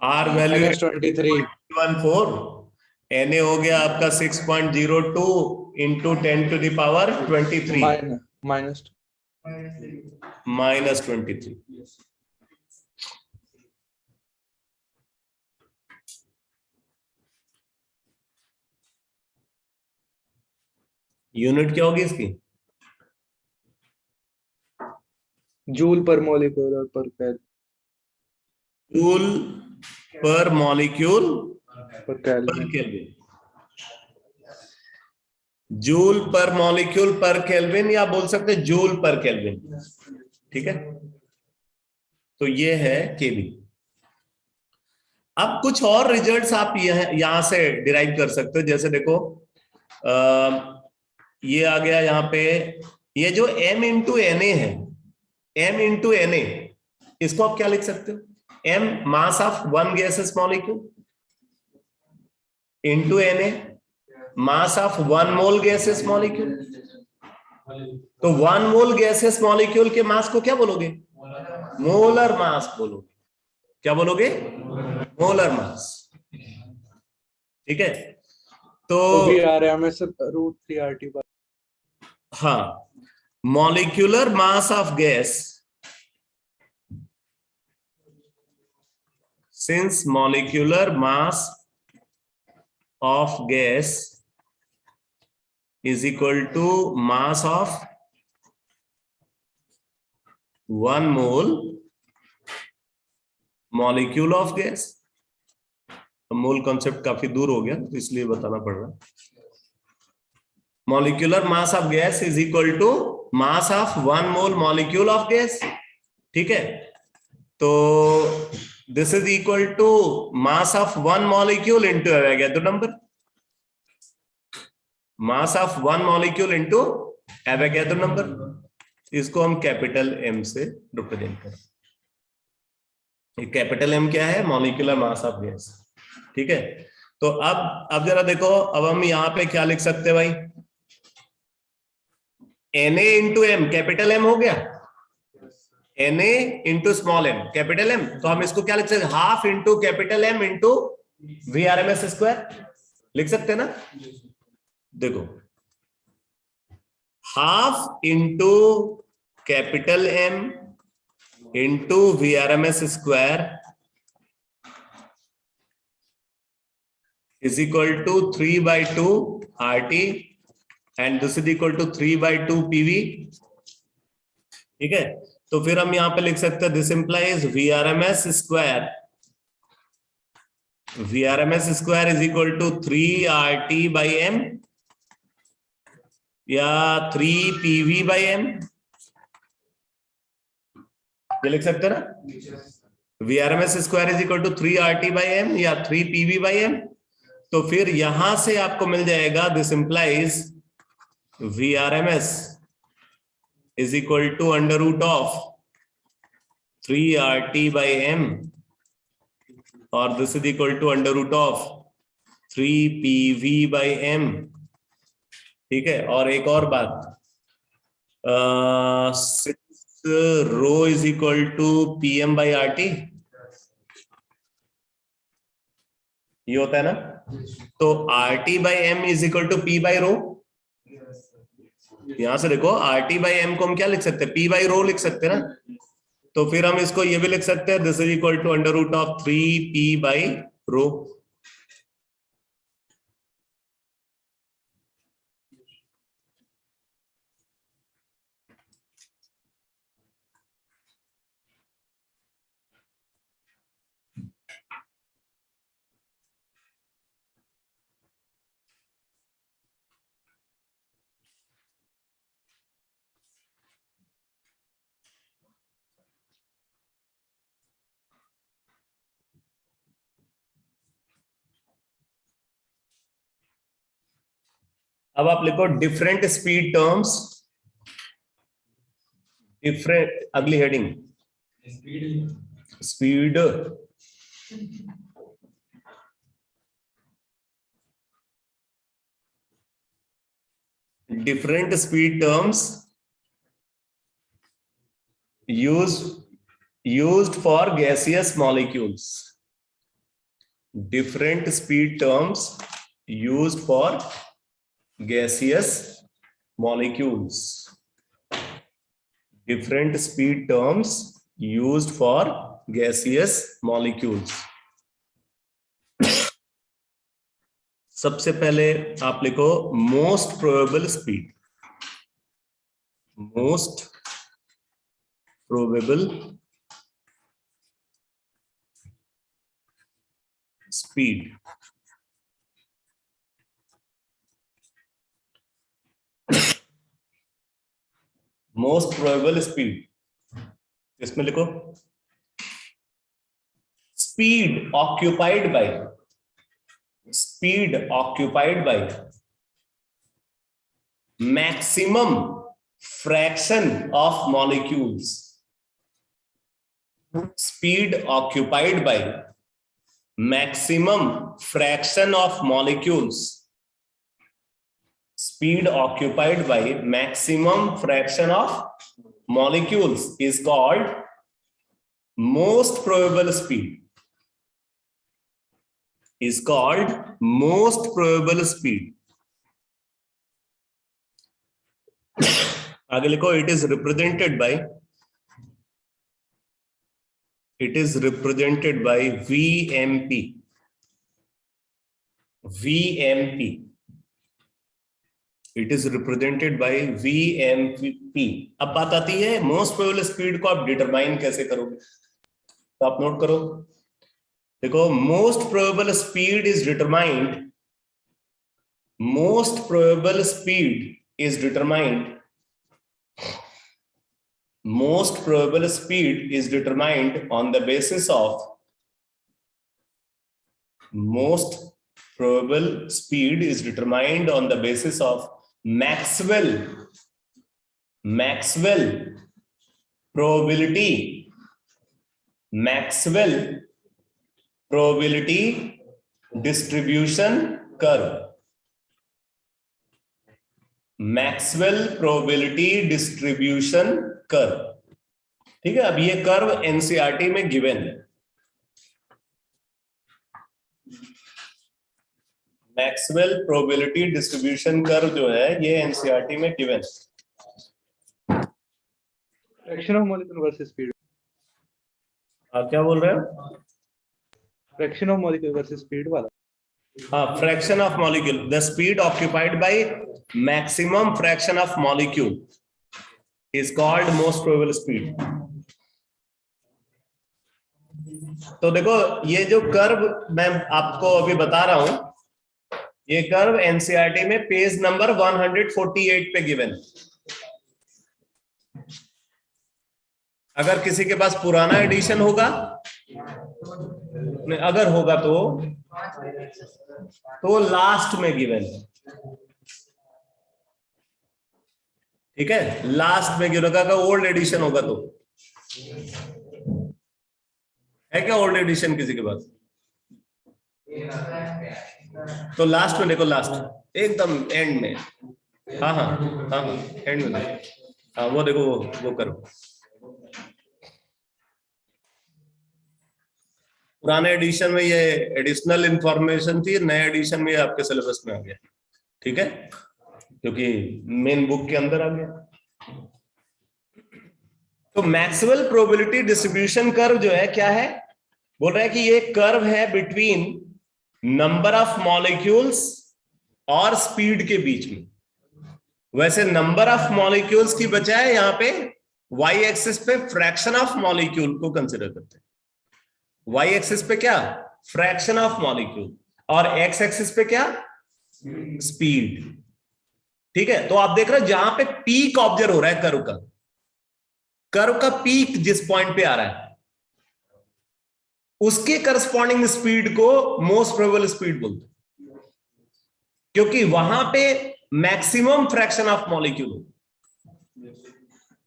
R value 2314। Na हो गया आपका 6.02 into 10 to the power 23 minus 23। Unit क्या होगी इसकी? Joule per molecule per kelvin. Joule per molecule per kelvin. Joule per molecule per kelvin, या बोल सकते हैं जूल पर केल्विन। ठीक है, तो ये है केबी। अब कुछ और रिजल्ट्स आप यहां से डिराइव कर सकते हो। जैसे देखो ये आ गया यहाँ पे, ये जो m इंटू NA है, m इंटू NA, इसको आप क्या लिख सकते हो? m mass of one gases molecule into NA mass of one mole gases molecule. तो वन मोल गैसेस मॉलिक्यूल के मास को क्या बोलोगे? मोलर मास बोलोगे। क्या बोलोगे? Molar mass. ठीक है, तो VRMS √3 RT। हाँ, molecular mass of gas, since molecular mass of gas is equal to mass of 1 mole molecule of gas। Mole concept काफी दूर हो गया तो इसलिए बताना पड़ रहा है। Molecular mass of gas is equal to mass of 1 mole molecule of gas. ठीक है, तो this is equal to mass of 1 molecule into Avogadro number. Mass of 1 molecule into Avogadro number, इसको हम कैपिटल M से represent करें। Capital M क्या है? Molecular mass of gas. ठीक है, तो अब जरा देखो, अब हम यहाँ पे क्या लिख सकते हैं भाई, Na into M, capital M हो गया, Na into small M capital M, तो हम इसको क्या लिख सकते हैं, half into capital M into VRMS square लिख सकते हैं ना। देखो, half into capital M into VRMS square is equal to 3/2 RT and this is equal to 3/2 PV। ठीक है, तो फिर हम यहां पे लिख सकते हैं this implies VRMS square is equal to 3RT/M या 3PV/M, ये लिख सकते हैं ना, VRMS square is equal to 3RT/M या 3PV/M। तो फिर यहां से आपको मिल जाएगा this implies VRMS is equal to under root of 3RT/M और this is equal to under root of 3PV/M। ठीक है, और एक और बात, 6 रो इज इक्वल टू PM/RT, ये होता है ना, तो RT/M इज इक्वल टू P/रो। यहां से देखो RT/M को हम क्या लिख सकते हैं, P/रो लिख सकते हैं ना, तो फिर हम इसको ये भी लिख सकते हैं this is equal to under root of 3P/रो। अब आप लिखो डिफरेंट स्पीड टर्म्स, डिफरेंट, अगली heading speed different speed terms used for gaseous molecules, different speed terms used for gaseous molecules, different speed terms used for gaseous molecules। सबसे पहले आप लिखो most probable speed, most probable speed, most probable speed, इसमें लिखो speed occupied by, speed occupied by maximum fraction of molecules, speed occupied by maximum fraction of molecules, speed occupied by maximum fraction of molecules is called most probable speed, is called most probable speed। आगे लिखो it is represented by VMP, VMP, it is represented by VMP। अब बात आती है most probable speed को आप determine कैसे करोगे, तो आप नोट करो, देखो most probable speed is determined, most probable speed is determined, most probable speed is determined on the basis of, most probable speed is determined on the basis of Maxwell probability, Maxwell probability distribution curve, Maxwell probability distribution curve. ठीक है, अब ये curve NCERT में given है। Maxwell probability distribution curve जो है ये NCERT में गिवन है। Fraction of molecule versus speed. आप क्या बोल रहे हो? Fraction of molecule versus speed वाला। हाँ, fraction of molecule, the speed occupied by maximum fraction of molecule is called most probable speed. तो देखो ये जो कर्व मैं आपको अभी बता रहा हूं, ये कर्व एनसीईआरटी में पेज नंबर 148 पे गिवन। अगर किसी के पास पुराना एडिशन होगा, अगर होगा तो लास्ट में गिवन है। ठीक है, लास्ट में गिवन होगा। ओल्ड एडिशन होगा तो है क्या? ओल्ड एडिशन किसी के पास? तो लास्ट में देखो, लास्ट एकदम एंड में। हाँ हाँ हाँ हाँ, एंड में। हाँ वो देखो, वो करो। पुराने एडिशन में ये एडिशनल इंफॉर्मेशन थी, नए एडिशन में आपके सिलेबस में आ गया। ठीक है, क्योंकि मेन बुक के अंदर आ गया। तो मैक्सवेल प्रोबेबिलिटी डिस्ट्रीब्यूशन कर्व जो है क्या है? बोल रहा है कि ये कर्व है बिटवीन नंबर ऑफ मॉलिक्यूल्स और स्पीड के बीच में। वैसे नंबर ऑफ मॉलिक्यूल्स की बजाय यहां पे वाई एक्सिस पे फ्रैक्शन ऑफ मॉलिक्यूल को कंसिडर करते हैं। वाई एक्सिस पे क्या? फ्रैक्शन ऑफ मॉलिक्यूल, और एक्स एक्सिस पे क्या? स्पीड। ठीक है, तो आप देख रहे हो जहां पे पीक ऑब्जर्व हो रहा है कर्व का पीक जिस पॉइंट पे आ रहा है उसके करस्पॉन्डिंग स्पीड को मोस्ट प्रोबेबल स्पीड बोलते हैं, क्योंकि वहां पे मैक्सिमम फ्रैक्शन ऑफ मॉलिक्यूल हो।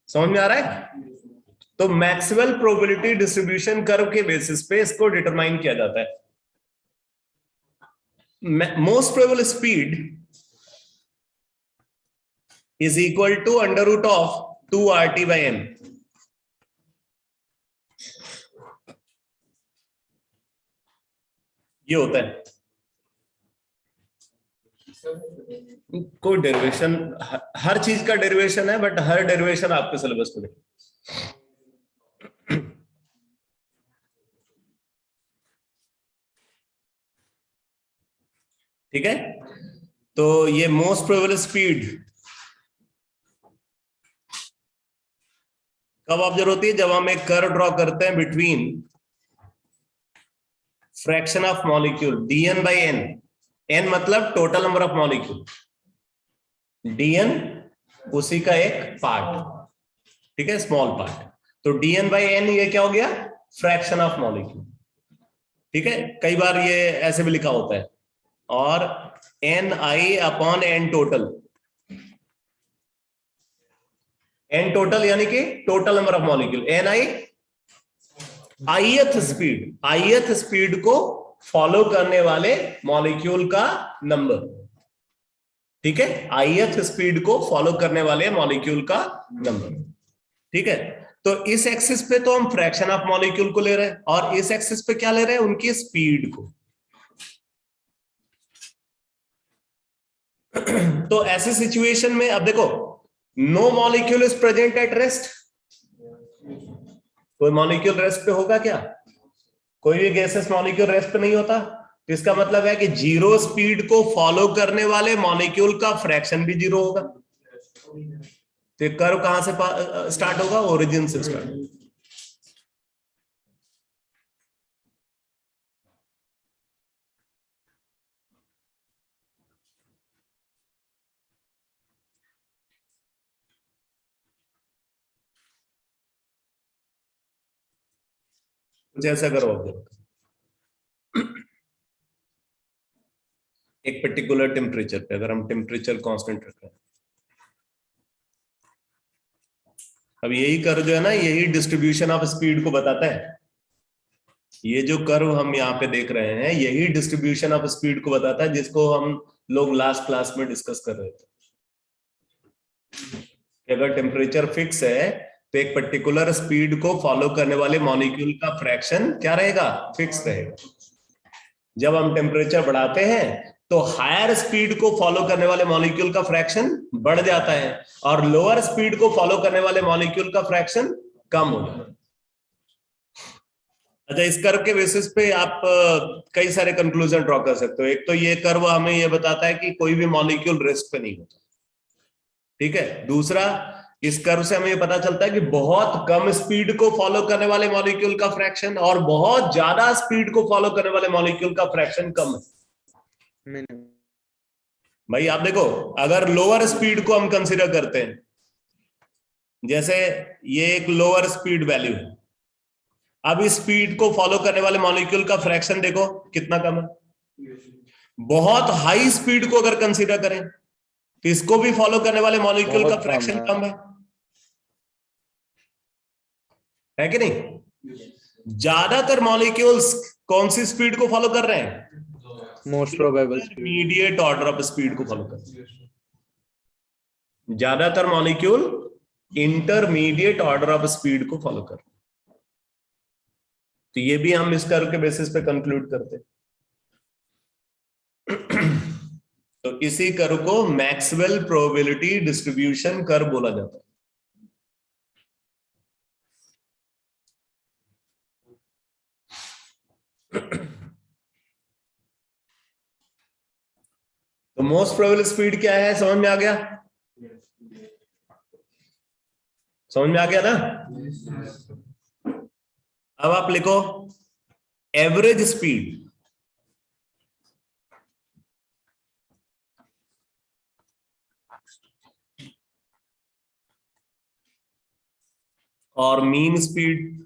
समझ में आ रहा है? तो मैक्सवेल प्रोबेबिलिटी डिस्ट्रीब्यूशन कर्व के बेसिस पे इसको डिटरमाइन किया जाता है। Most probable speed is equal to under root of 2RT/n। ये होता है। कोई डेरिवेशन, हर चीज का डेरिवेशन है, बट हर डेरिवेशन आपके सिलेबस में देखो। ठीक है, तो ये मोस्ट प्रोबेबल स्पीड कब ऑब्जर्व होती है? जब हम एक कर्व ड्रॉ करते हैं between fraction of molecule dn/n। n मतलब total number of molecule, dn उसी का एक पार्ट। ठीक है, स्मॉल पार्ट। तो dn/n ये क्या हो गया? Fraction of molecule. ठीक है, कई बार ये ऐसे भी लिखा होता है, और ni/n टोटल। n टोटल यानी कि total number of molecule. ni ith speed को फॉलो करने वाले मॉलिक्यूल का नंबर। ठीक है, ith स्पीड को फॉलो करने वाले मॉलिक्यूल का नंबर। ठीक है, तो इस एक्सिस पे तो हम फ्रैक्शन ऑफ मॉलिक्यूल को ले रहे हैं, और इस एक्सिस पे क्या ले रहे हैं? उनकी स्पीड को। तो ऐसे सिचुएशन में अब देखो, no molecule is present at rest. कोई मॉलिक्यूल रेस्ट पे होगा क्या? कोई भी गैसेस मॉलिक्यूल रेस्ट पे नहीं होता। तो इसका मतलब है कि जीरो स्पीड को फॉलो करने वाले मॉलिक्यूल का फ्रैक्शन भी जीरो होगा। तो ये कर्व कहां से स्टार्ट होगा? ओरिजिन से स्टार्ट। कुछ ऐसा करो ऑब्जर्व। एक पर्टिकुलर टेम्परेचर पे अगर हम टेम्परेचर कांस्टेंट रख रहे हैं, अब यही कर्व जो है ना, यही डिस्ट्रीब्यूशन ऑफ स्पीड को बताता है। ये जो कर्व हम यहाँ पे देख रहे हैं यही डिस्ट्रीब्यूशन ऑफ स्पीड को बताता है, जिसको हम लोग लास्ट क्लास में डिस्कस कर रहे थे। अगर टेम्परेचर फिक्स है तो एक पर्टिकुलर स्पीड को फॉलो करने वाले मॉलिक्यूल का फ्रैक्शन क्या रहेगा, फिक्स रहेगा। जब हम टेम्परेचर बढ़ाते हैं तो हायर स्पीड को फॉलो करने वाले मॉलिक्यूल का फ्रैक्शन बढ़ जाता है और लोअर स्पीड को फॉलो करने वाले मॉलिक्यूल का फ्रैक्शन कम हो जाता है। अच्छा, इस कर्व के बेसिस पे आप कई सारे कंक्लूजन ड्रॉ कर सकते हो। एक तो ये कर्व हमें ये बताता है कि कोई भी मॉलिक्यूल रेस्ट पे नहीं होता, ठीक है। दूसरा, इस कर्व से हमें ये पता चलता है कि बहुत कम स्पीड को फॉलो करने वाले मॉलिक्यूल का फ्रैक्शन और बहुत ज्यादा स्पीड को फॉलो करने वाले मॉलिक्यूल का फ्रैक्शन कम है। भाई आप देखो, अगर लोअर स्पीड को हम कंसीडर करते हैं, जैसे ये एक लोअर स्पीड वैल्यू है, अब इस स्पीड को फॉलो करने वाले मॉलिक्यूल का फ्रैक्शन देखो कितना कम है। बहुत हाई स्पीड को अगर कंसीडर करें तो इसको भी फॉलो करने वाले मॉलिक्यूल का फ्रैक्शन कम है कि नहीं। ज्यादातर मॉलिक्यूल्स कौन सी स्पीड को फॉलो कर रहे हैं, most probable intermediate order of speed को फॉलो कर रहे हैं। ज्यादातर molecule intermediate order of speed को फॉलो कर रहे हैं। तो ये भी हम इस कर्व के बेसिस पे कंक्लूड करते हैं। तो इसी कर्व को मैक्सवेल प्रोबेबिलिटी डिस्ट्रीब्यूशन कर्व बोला जाता है। तो मोस्ट प्रोबेबल स्पीड क्या है, समझ में आ गया? समझ में आ गया ना? अब आप लिखो एवरेज स्पीड। और मीन स्पीड।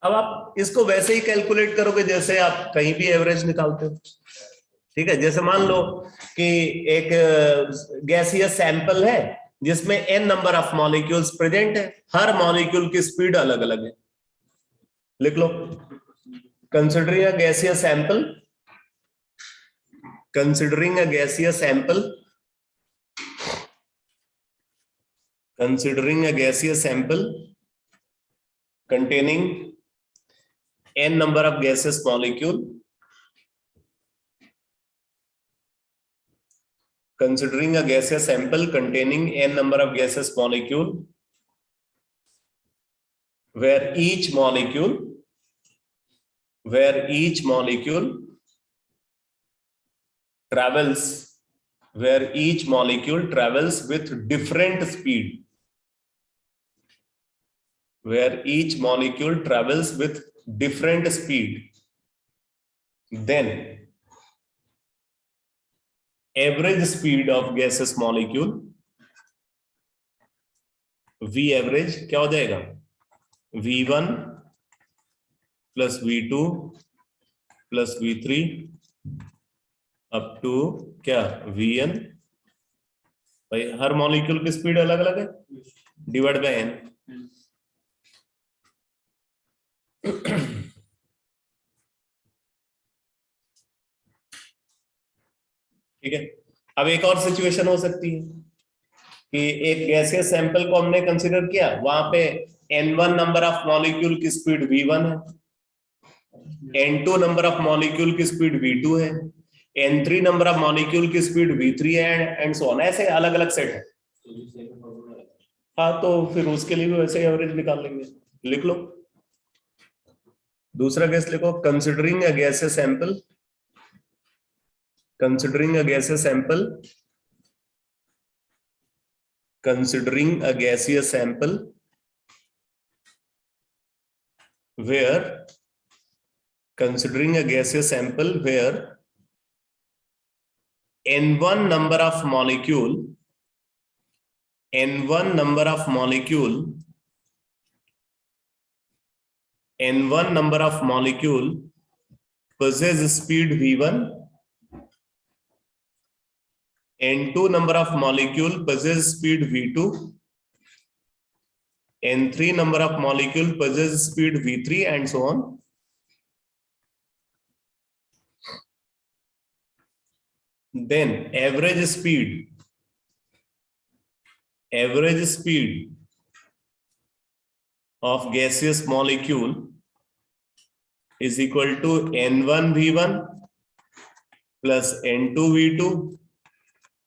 अब आप इसको वैसे ही कैलकुलेट करोगे जैसे आप कहीं भी एवरेज निकालते हो, ठीक है। जैसे मान लो कि एक गैसियस सैंपल है जिसमें n number of molecules present है, हर मॉलिक्यूल की स्पीड अलग अलग है। लिख लो, considering a gaseous sample, considering a gaseous sample, considering a gaseous sample containing n number of gaseous molecule, considering a gaseous sample containing n number of gaseous molecule where each molecule travels with different speed, then average speed of gaseous molecule V average क्या हो जाएगा, V1 plus V2 plus V3 up to क्या Vn। भाई हर molecule की speed अलग अलग है, divide by n। ठीक है। अब एक और सिचुएशन हो सकती है कि एक गैसियस सैंपल को हमने कंसीडर किया, वहां पे n1 नंबर ऑफ मॉलिक्यूल की स्पीड V1 है, n2 नंबर ऑफ मॉलिक्यूल की स्पीड V2 है, n3 नंबर ऑफ मॉलिक्यूल की स्पीड V3 है, एंड सो ऑन। ऐसे अलग अलग सेट है। हाँ, तो फिर उसके लिए भी वैसे एवरेज निकाल लेंगे। लिख लो दूसरा केस, लिखो considering a gaseous sample, considering a gaseous sample where n1 number of molecule possess speed V1 N2 number of molecule possess speed V2, N3 number of molecule possess speed V3, and so on. Then average speed of gaseous molecule is equal to N1 V1 plus N2 V2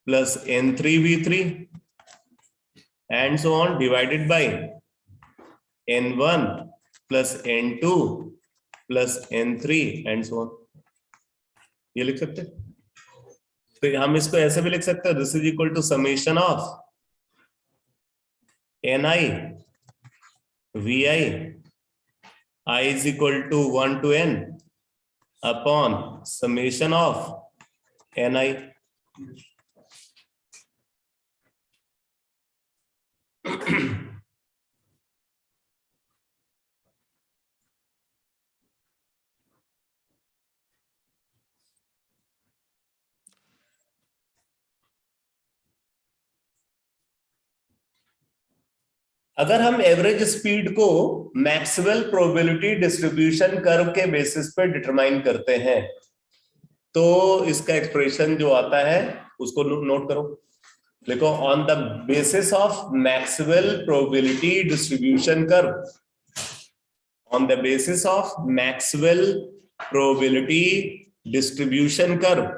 plus N3 V3 and so on, divided by N1 plus N2 plus N3 and so on. ये लिख सकते हैं। तो हम इसको ऐसे भी लिख सकते हैं, this is equal to summation of Ni Vi I is equal to 1 to n upon summation of Ni. अगर हम एवरेज स्पीड को मैक्सवेल प्रोबेबिलिटी डिस्ट्रीब्यूशन कर्व के बेसिस पे डिटरमाइन करते हैं, तो इसका एक्सप्रेशन जो आता है उसको नोट करो, लिखो on the basis of Maxwell probability distribution curve, on the basis of Maxwell probability distribution curve,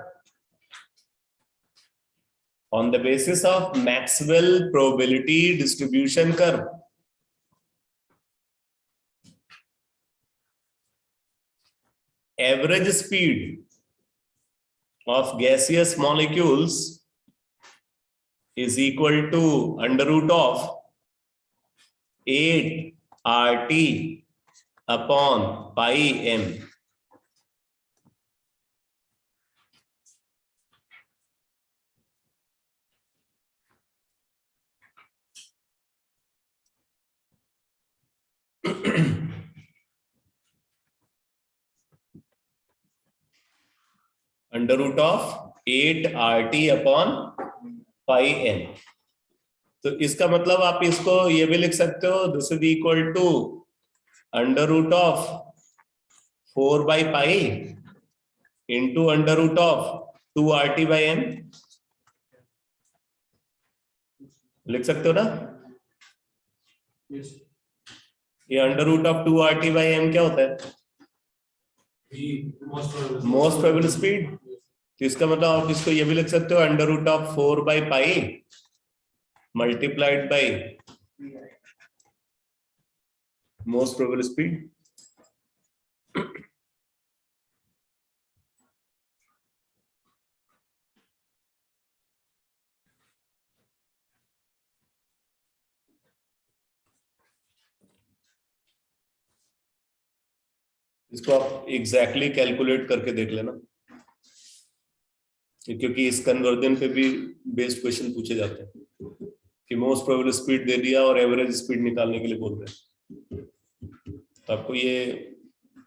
on the basis of Maxwell probability distribution curve, average speed of gaseous molecules is equal to under root of 8 RT upon pi m. Under root of 8 RT upon pi n। तो इसका मतलब आप इसको ये भी लिख सकते हो, this is equal to under root of 4 by pi into under root of 2 RT by n। लिख सकते हो ना? ये under root of 2 RT by m क्या होता है? Most probable speed. तो इसका मतलब आप इसको ये भी लिख सकते हो, under root of 4 by pi multiplied by most probable speed. इसको आप एग्जैक्टली कैलकुलेट करके देख लेना, क्योंकि इस कन्वर्जन पे भी बेस्ड क्वेश्चन पूछे जाते हैं कि मोस्ट प्रोबेबल स्पीड दे दिया और एवरेज स्पीड निकालने के लिए बोल रहे हैं। तो आपको ये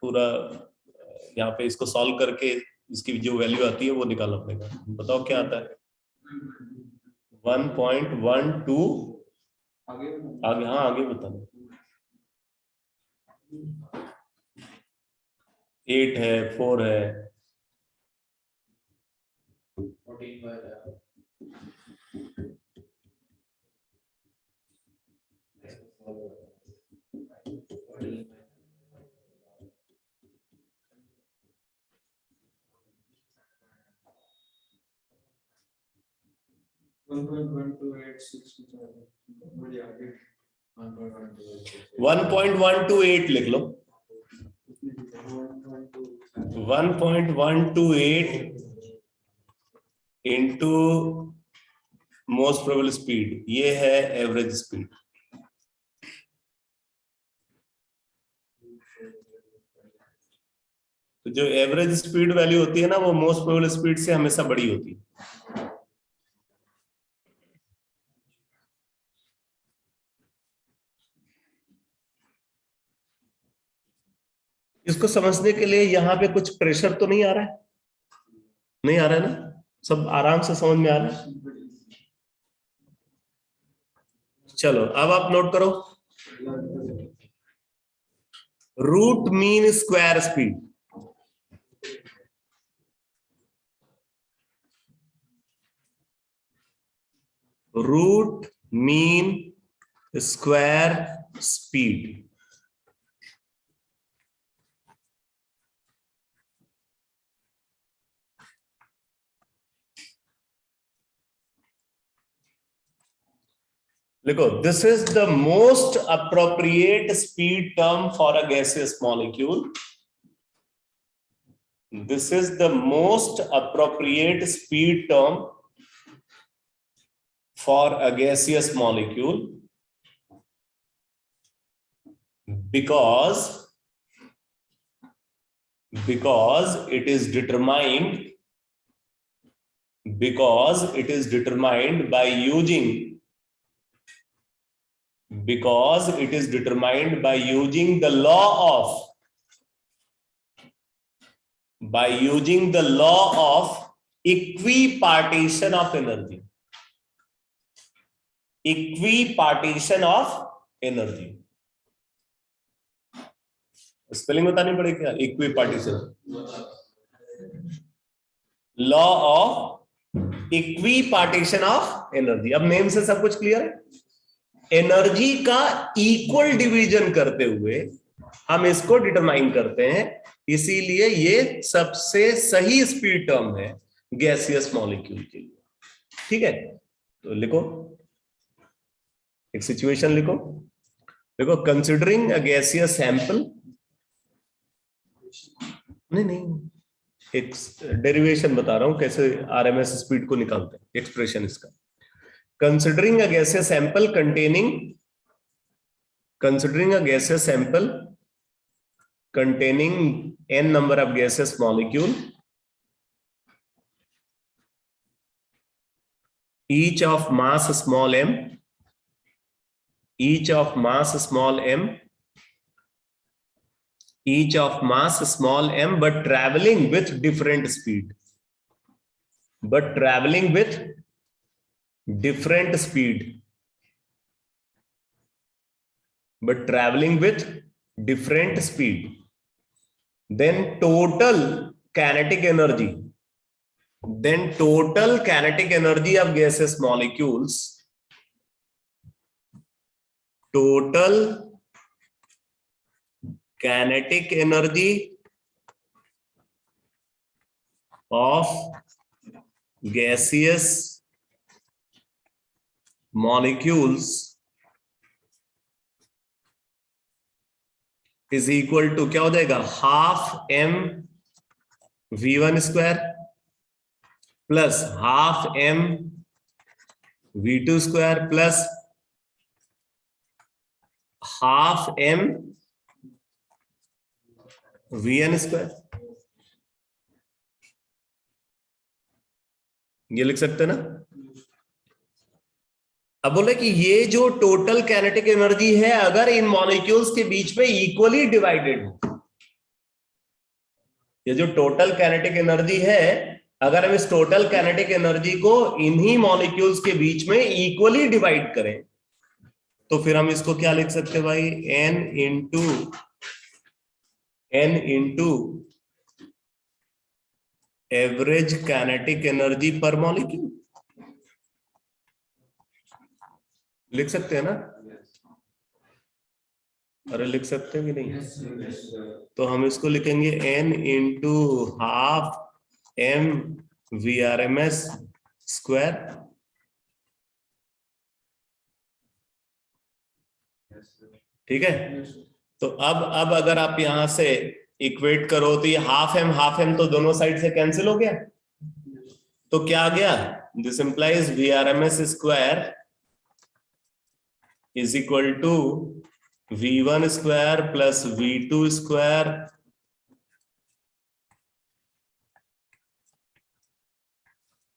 पूरा यहाँ पे इसको सॉल्व करके इसकी जो वैल्यू आती है वो निकालना पड़ेगा। बताओ क्या आता है? 1.12 आगे, हाँ आगे बताना। 8 है, 4 है, 1.128 लिख लो। 1.128 इंटू मोस्ट प्रोबेबल स्पीड, ये है एवरेज स्पीड। तो जो एवरेज स्पीड वैल्यू होती है ना, वो मोस्ट प्रोबेबल स्पीड से हमेशा बड़ी होती है। इसको समझने के लिए यहाँ पे कुछ प्रेशर तो नहीं आ रहा है? नहीं आ रहा है ना? सब आराम से समझ में आ रहा है? चलो अब आप नोट करो, root mean square speed. Root mean square speed. देखो, this is the most appropriate speed term for a gaseous molecule. This is the most appropriate speed term for a gaseous molecule because it is determined by using the law of equipartition of energy. Spelling बतानी पड़ेगी क्या? Equipartition, law of equipartition of energy. अब name से सब कुछ clear है। Energy का equal division करते हुए हम इसको डिटरमाइन करते हैं, इसीलिए ये सबसे सही स्पीड टर्म है गैसियस मॉलिक्यूल के लिए। ठीक है, तो लिखो, एक सिचुएशन लिखो। देखो, कंसिडरिंग अ गैसियस सैंपल, नहीं एक डेरिवेशन बता रहा हूं कैसे आरएमएस स्पीड को निकालते हैं, एक्सप्रेशन इसका। Considering a gaseous sample containing n number of gaseous molecule, each of mass small m, but traveling with different speed, then total kinetic energy of gaseous molecules, of gaseous molecules is equal to, क्या हो जाएगा, half m v1 square plus half m v2 square plus half m vn square. ये लिख सकते हैं ना। अब बोले कि ये जो टोटल काइनेटिक एनर्जी है, अगर इन मॉलिक्यूल्स के बीच में इक्वली डिवाइडेड हो, ये जो टोटल काइनेटिक एनर्जी है, अगर हम इस टोटल काइनेटिक एनर्जी को इन्हीं मॉलिक्यूल्स के बीच में इक्वली डिवाइड करें, तो फिर हम इसको क्या लिख सकते हैं भाई, n into average kinetic energy per molecule. लिख सकते हैं ना? अरे लिख सकते हैं कि नहीं? तो हम इसको लिखेंगे n into half m VRMS square. ठीक है, तो अब अगर आप यहां से इक्वेट करो तो ये हाफ m तो दोनों साइड से कैंसिल हो गया, तो क्या आ गया, this implies VRMS square is equal to V1 square plus V2 square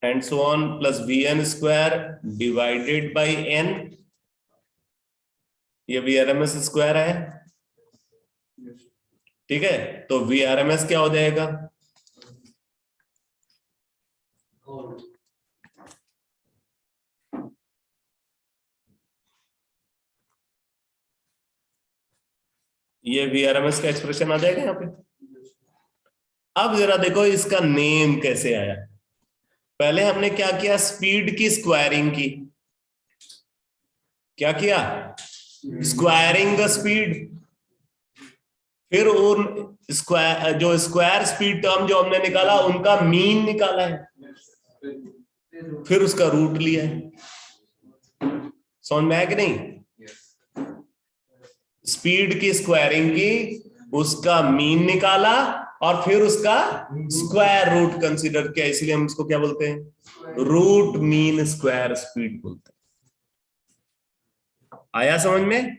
and so on plus Vn square divided by n। ये VRMS स्क्वायर है। ठीक है, तो VRMS क्या हो जाएगा, ये VRMS का एक्सप्रेशन आ जाएगा यहाँ पे। अब जरा देखो इसका नेम कैसे आया। पहले हमने क्या किया, स्पीड की स्क्वायरिंग की। क्या किया, स्क्वायरिंग द स्पीड। फिर उन स्क्वायर, जो स्क्वायर स्पीड टर्म जो हमने निकाला उनका मीन निकाला है, फिर उसका रूट लिया है। समझ में आया कि नहीं? स्पीड की स्क्वायरिंग की, उसका मीन निकाला और फिर उसका स्क्वायर रूट कंसीडर किया, इसलिए हम इसको क्या बोलते हैं, रूट मीन स्क्वायर स्पीड बोलते हैं। आया समझ में?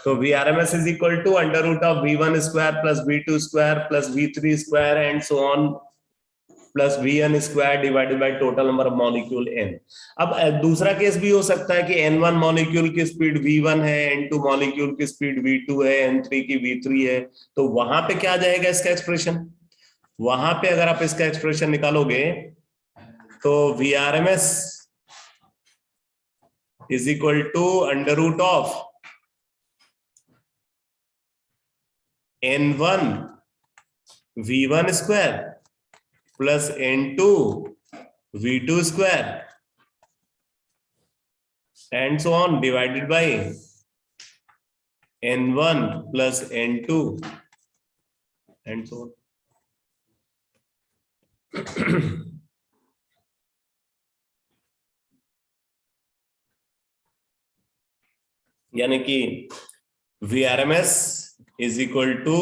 तो VRMS is equal to under root of V1 square plus V2 square plus V3 square and so on plus Vn square divided by total number of molecule n। अब दूसरा case भी हो सकता है कि N1 मॉलिक्यूल की speed V1 है, N2 molecule की स्पीड V2 है, N3 की V3 है। तो वहां पे क्या आ जाएगा इसका एक्सप्रेशन? वहां पे अगर आप इसका एक्सप्रेशन निकालोगे तो VRMS is equal to under root of N1 V1 square plus N2 V2 square and so on divided by N1 plus N2 and so on. यानी कि VRMS is equal to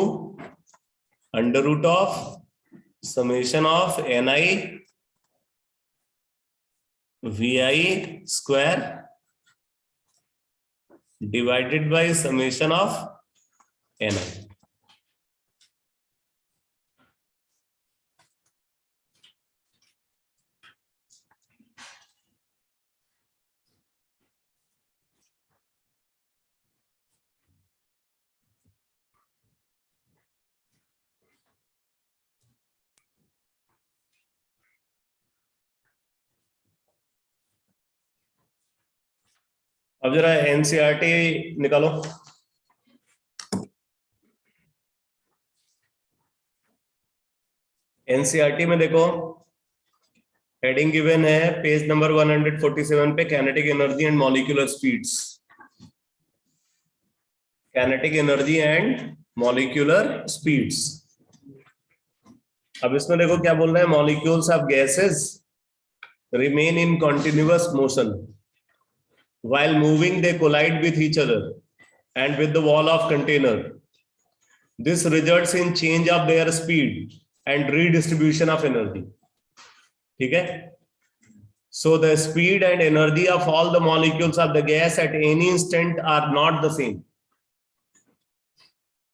under root of summation of Ni Vi square divided by summation of Ni। अब जरा NCERT निकालो। NCERT में देखो heading given है page number 147 पे, kinetic energy and molecular speeds. Kinetic energy and molecular speeds. अब इसमें देखो क्या बोल रहे हैं, molecules of gases remain in continuous motion while moving they collide with each other and with the wall of container. This results in change of their speed and redistribution of energy. ठीक है? So the speed and energy of all the molecules of the gas at any instant are not the same.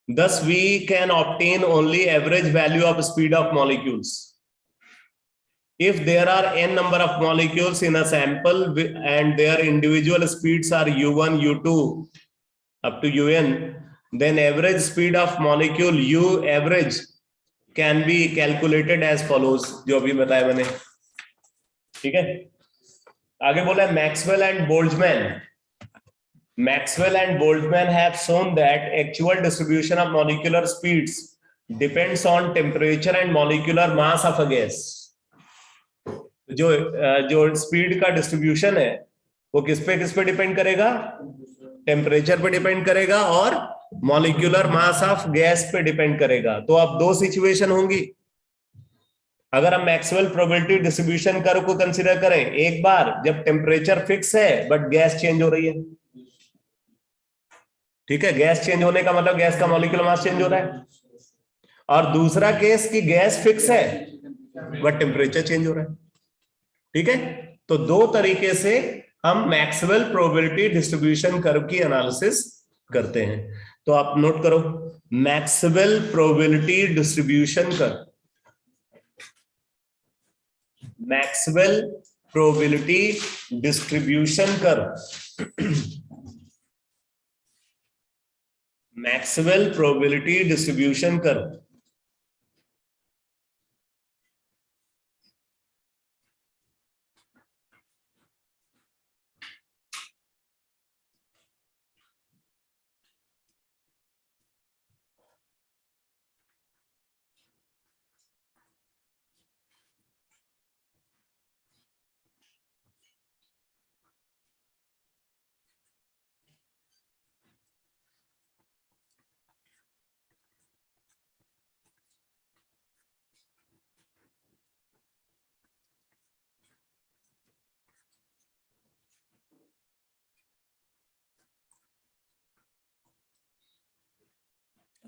Thus we can obtain only average value of speed of molecules. If there are n number of molecules in a sample and their individual speeds are u1, u2 up to un, then average speed of molecule u average can be calculated as follows, जो अभी बताया मैंने। ठीक है, आगे बोला Maxwell and Boltzmann. Maxwell and Boltzmann have shown that actual distribution of molecular speeds depends on temperature and molecular mass of a gas. जो speed का डिस्ट्रीब्यूशन है वो किस पे डिपेंड करेगा? टेम्परेचर पे डिपेंड करेगा और मॉलिक्यूलर मास ऑफ गैस पे डिपेंड करेगा। तो अब दो सिचुएशन होंगी। अगर हम मैक्सवेल प्रोबेबिलिटी डिस्ट्रीब्यूशन कर्व को कंसीडर करें, एक बार जब टेम्परेचर फिक्स है बट गैस चेंज हो रही है। ठीक है, गैस चेंज होने का मतलब गैस का मॉलिक्यूलर मास चेंज हो रहा है। और दूसरा केस कि गैस फिक्स है बट टेम्परेचर चेंज हो रहा है। ठीक है, तो दो तरीके से हम मैक्सवेल प्रोबेबिलिटी डिस्ट्रीब्यूशन कर्व की एनालिसिस करते हैं। तो आप नोट करो, Maxwell probability distribution curve, Maxwell probability distribution curve, Maxwell probability distribution curve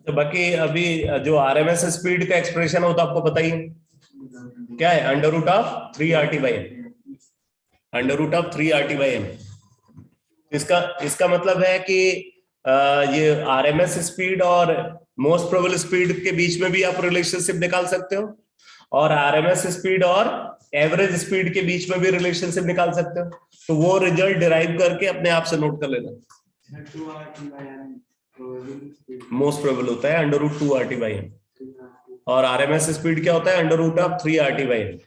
तो बाकी अभी जो आरएमएस स्पीड का एक्सप्रेशन हो तो आपको पता ही है क्या है, under root of 3RT/m, under root of 3RT/m। इसका इसका मतलब है कि ये आरएमएस स्पीड और मोस्ट प्रोबेबल स्पीड के बीच में भी आप रिलेशनशिप निकाल सकते हो, और आरएमएस स्पीड और एवरेज स्पीड के बीच में भी रिलेशनशिप निकाल सकते हो। तो वो रिजल्ट डिराइव करके अपने आप से नोट कर लेना। मोस्ट प्रोबेबल होता है अंडर रूट 2RT/m, और आरएमएस स्पीड क्या होता है, अंडर रूट ऑफ 3RT/m।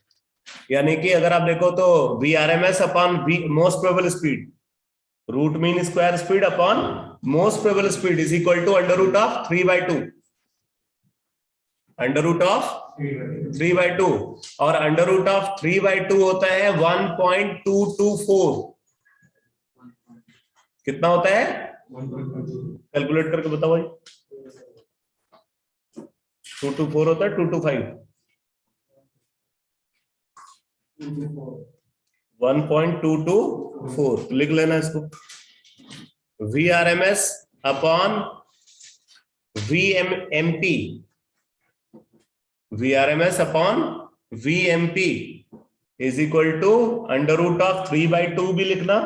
यानी कि अगर आप देखो तो V RMS upon V most probable speed, root mean square speed upon most probable speed is equal to under root of 3/2, under root of 3/2, और अंडर रूट ऑफ 3/2 होता है 1.224। कितना होता है, कैलकुलेट करके बताओ भाई। 224 होता है 225, 1.224 लिख लेना इसको। V R M S upon V M P, V R M S upon V M P is equal to under root of 3/2 भी लिखना,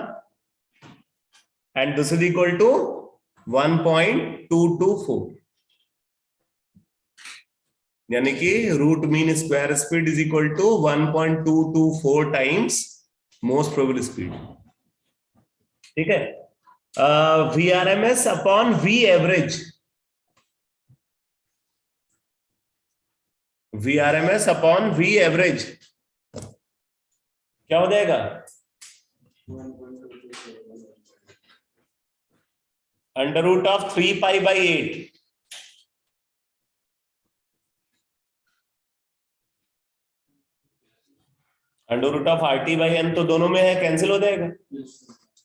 and this is equal to 1.224, यानी कि root mean square speed is equal to 1.224 times most probable speed. ठीक है, V R M S upon V average, V R M S upon V average क्या हो जाएगा, under root of 3π/8, under root of RT/n तो दोनों में है, cancel हो जाएगा।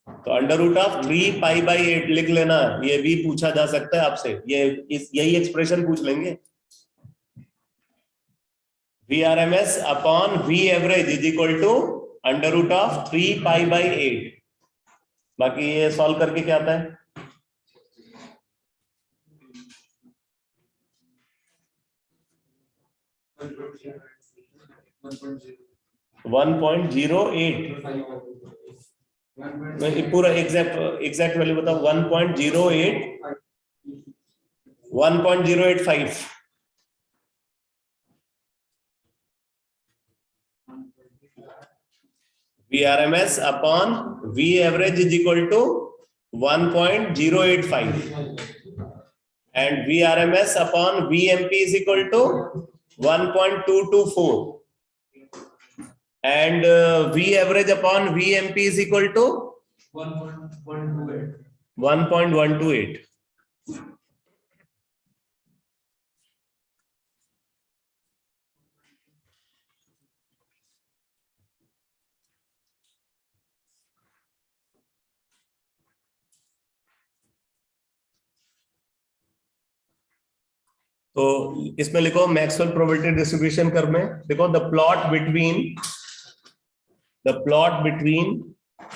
तो अंडर रूट ऑफ 3π/8 लिख लेना, ये भी पूछा जा सकता है आपसे, यही एक्सप्रेशन पूछ लेंगे। V R M S upon V average is equal to under root of 3π/8। बाकी ये सॉल्व करके क्या आता है, 1.08, पूरा एग्जैक्ट वैल्यू बताओ, 1.085, V R M S upon V average is equal to 1.085, and VRMS upon VMP is equal to 1.224, and V average upon VMP is equal to 1.128. तो इसमें लिखो मैक्सवेल प्रोबेबिलिटी डिस्ट्रीब्यूशन कर्व में देखो the plot between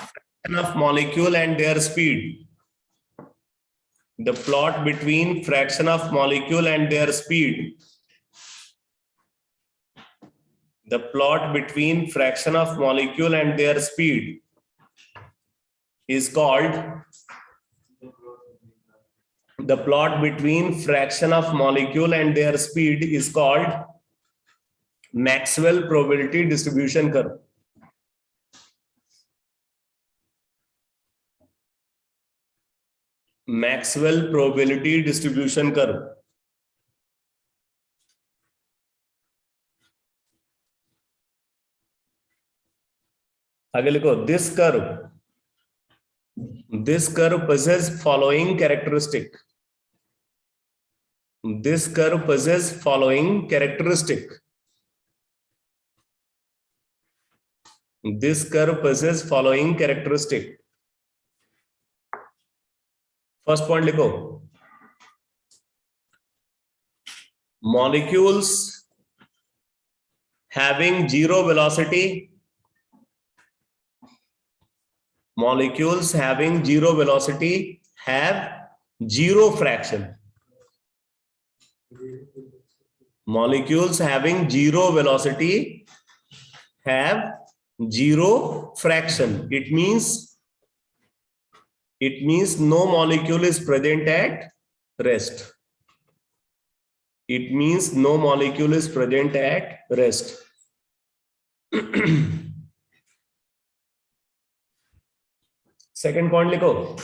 fraction of molecule and their speed, the plot between fraction of molecule and their speed, the plot between fraction of molecule and their speed is called, the plot between fraction of molecule and their speed is called Maxwell probability distribution curve. Maxwell probability distribution curve. आगे लिखो this curve possesses following characteristic. This curve possesses following characteristic. This curve possesses following characteristic. First point लिखो, molecules having zero velocity, molecules having zero velocity have zero fraction. molecules having zero velocity have zero fraction. It means no molecule is present at rest. It means no molecule is present at rest. Second point लिखो.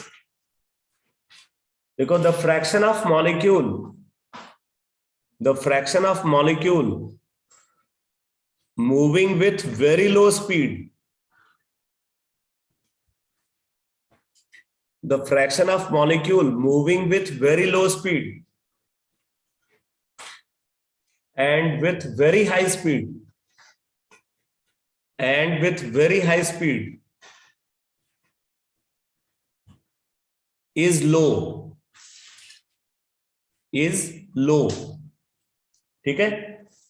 देखो, the fraction of molecule moving with very low speed. The fraction of molecule moving with very low speed and with very high speed is low. ठीक है.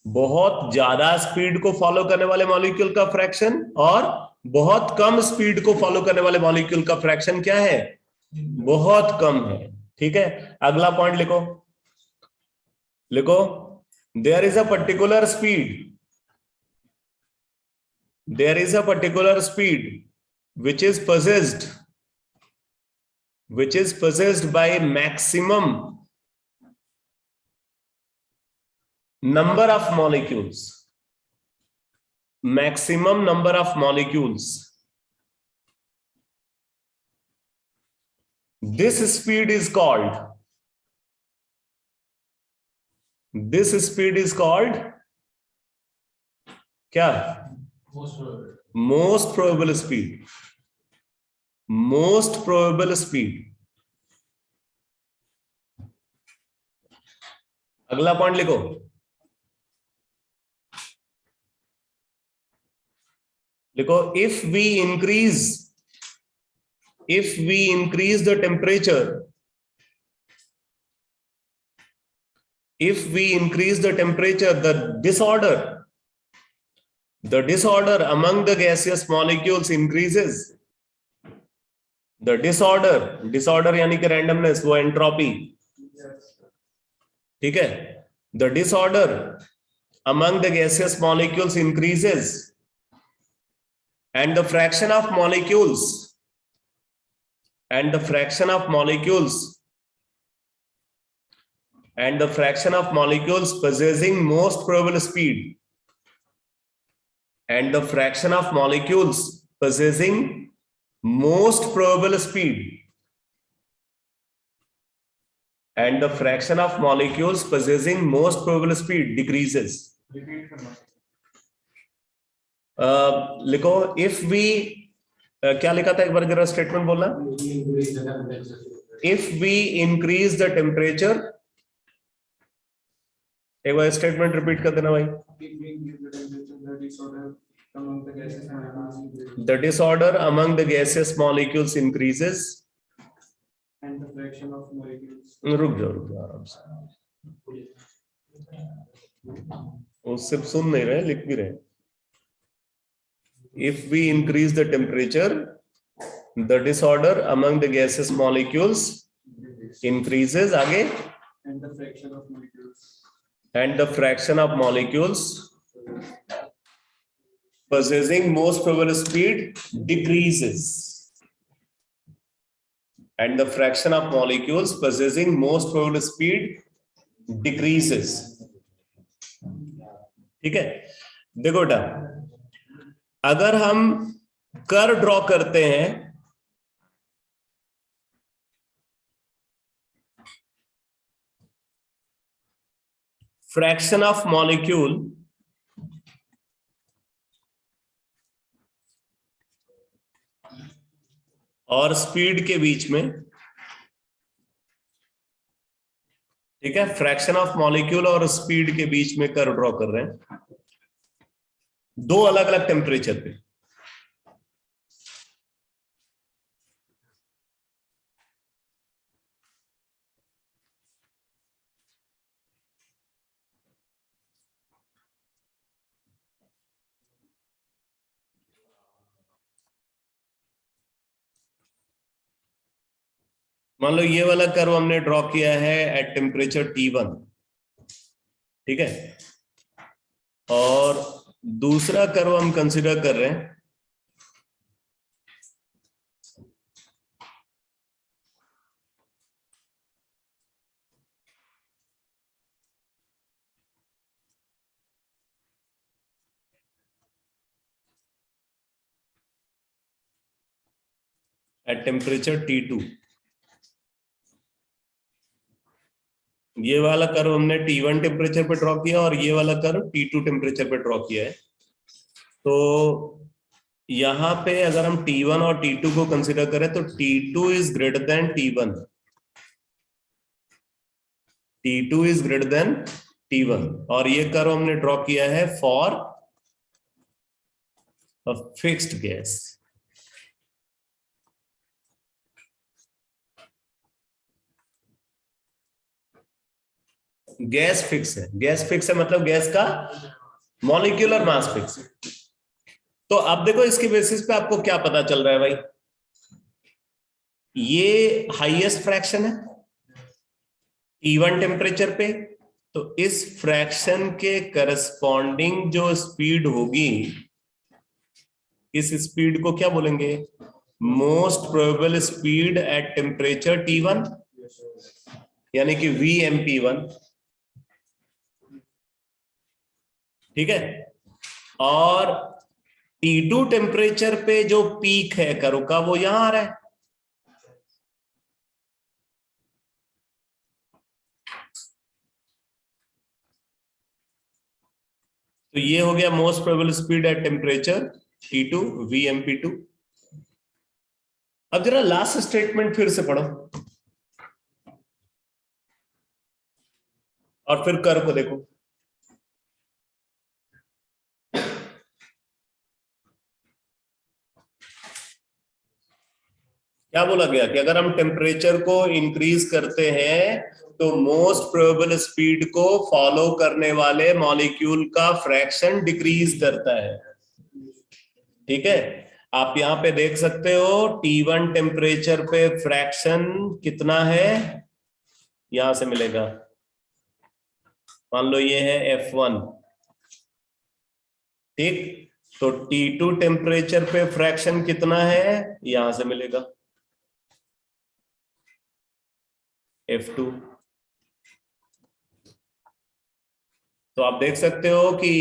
बहुत ज्यादा speed को follow करने वाले molecule का फ्रैक्शन और बहुत कम स्पीड को फॉलो करने वाले मॉलिक्यूल का फ्रैक्शन क्या है? बहुत कम है. ठीक है. अगला पॉइंट लिखो. There is a particular speed which is possessed by maximum number of molecules. This speed is called क्या? Most probable speed. अगला पॉइंट लिखो. If we increase the temperature, the disorder among the gaseous molecules increases. The disorder यानी कि randomness, वो entropy. ठीक है. The disorder among the gaseous molecules increases, and the fraction of molecules possessing most probable speed decreases. लिखो. If we क्या लिखा था एक बार जरा स्टेटमेंट बोलना. If we increase the temperature, एक बार स्टेटमेंट रिपीट कर देना भाई. The disorder among the gaseous molecules increases, and the fraction of molecules. रुक जाओ आराम से. वो सिर्फ सुन नहीं रहे, लिख भी रहे. If we increase the temperature, the disorder among the gaseous molecules increases. आगे. And the fraction of molecules possessing most probable speed decreases. And the fraction of molecules possessing most probable speed decreases. ठीक है. देखो बेटा, अगर हम curve draw करते हैं, fraction of molecule और स्पीड के बीच में, ठीक है, फ्रैक्शन ऑफ मॉलिक्यूल और स्पीड के बीच में कर्व ड्रॉ कर रहे हैं, दो अलग अलग टेम्परेचर पे. मान लो ये वाला कर्व हमने ड्रॉ किया है एट टेम्परेचर T1, ठीक है, और दूसरा कर्व हम कंसीडर कर रहे हैं एट टेम्परेचर T2। ये वाला कर्व हमने T1 टेम्परेचर पे ड्रॉ किया और ये वाला कर्व T2 टेम्परेचर पे ड्रॉ किया है। तो यहां पे अगर हम T1 और T2 को कंसीडर करें तो T2 is greater than T1, T2 is greater than T1, और ये कर्व हमने ड्रॉ किया है for a fixed gas. Gas fix है, गैस फिक्स है मतलब गैस का मॉलिक्यूलर मास फिक्स है। तो अब देखो इसके बेसिस पे आपको क्या पता चल रहा है भाई, ये हाईएस्ट फ्रैक्शन है T1 टेम्परेचर पे, तो इस फ्रैक्शन के करस्पॉन्डिंग जो स्पीड होगी, इस स्पीड को क्या बोलेंगे, most probable speed at temperature T1, यानी कि VMP1। ठीक है, और T2 टेम्परेचर पे जो पीक है कर्व का वो यहां आ रहा है, तो ये हो गया most probable speed at temperature T2 VMP2। अब जरा लास्ट स्टेटमेंट फिर से पढ़ो और फिर कर्व को देखो। क्या बोला गया कि अगर हम टेम्परेचर को इंक्रीज करते हैं तो मोस्ट प्रोबेबल स्पीड को फॉलो करने वाले मॉलिक्यूल का फ्रैक्शन डिक्रीज करता है। ठीक है, आप यहां पे देख सकते हो T1 टेम्परेचर पे फ्रैक्शन कितना है, यहां से मिलेगा, मान लो ये है F1। ठीक, तो T2 टेम्परेचर पे फ्रैक्शन कितना है, यहां से मिलेगा F2। तो आप देख सकते हो कि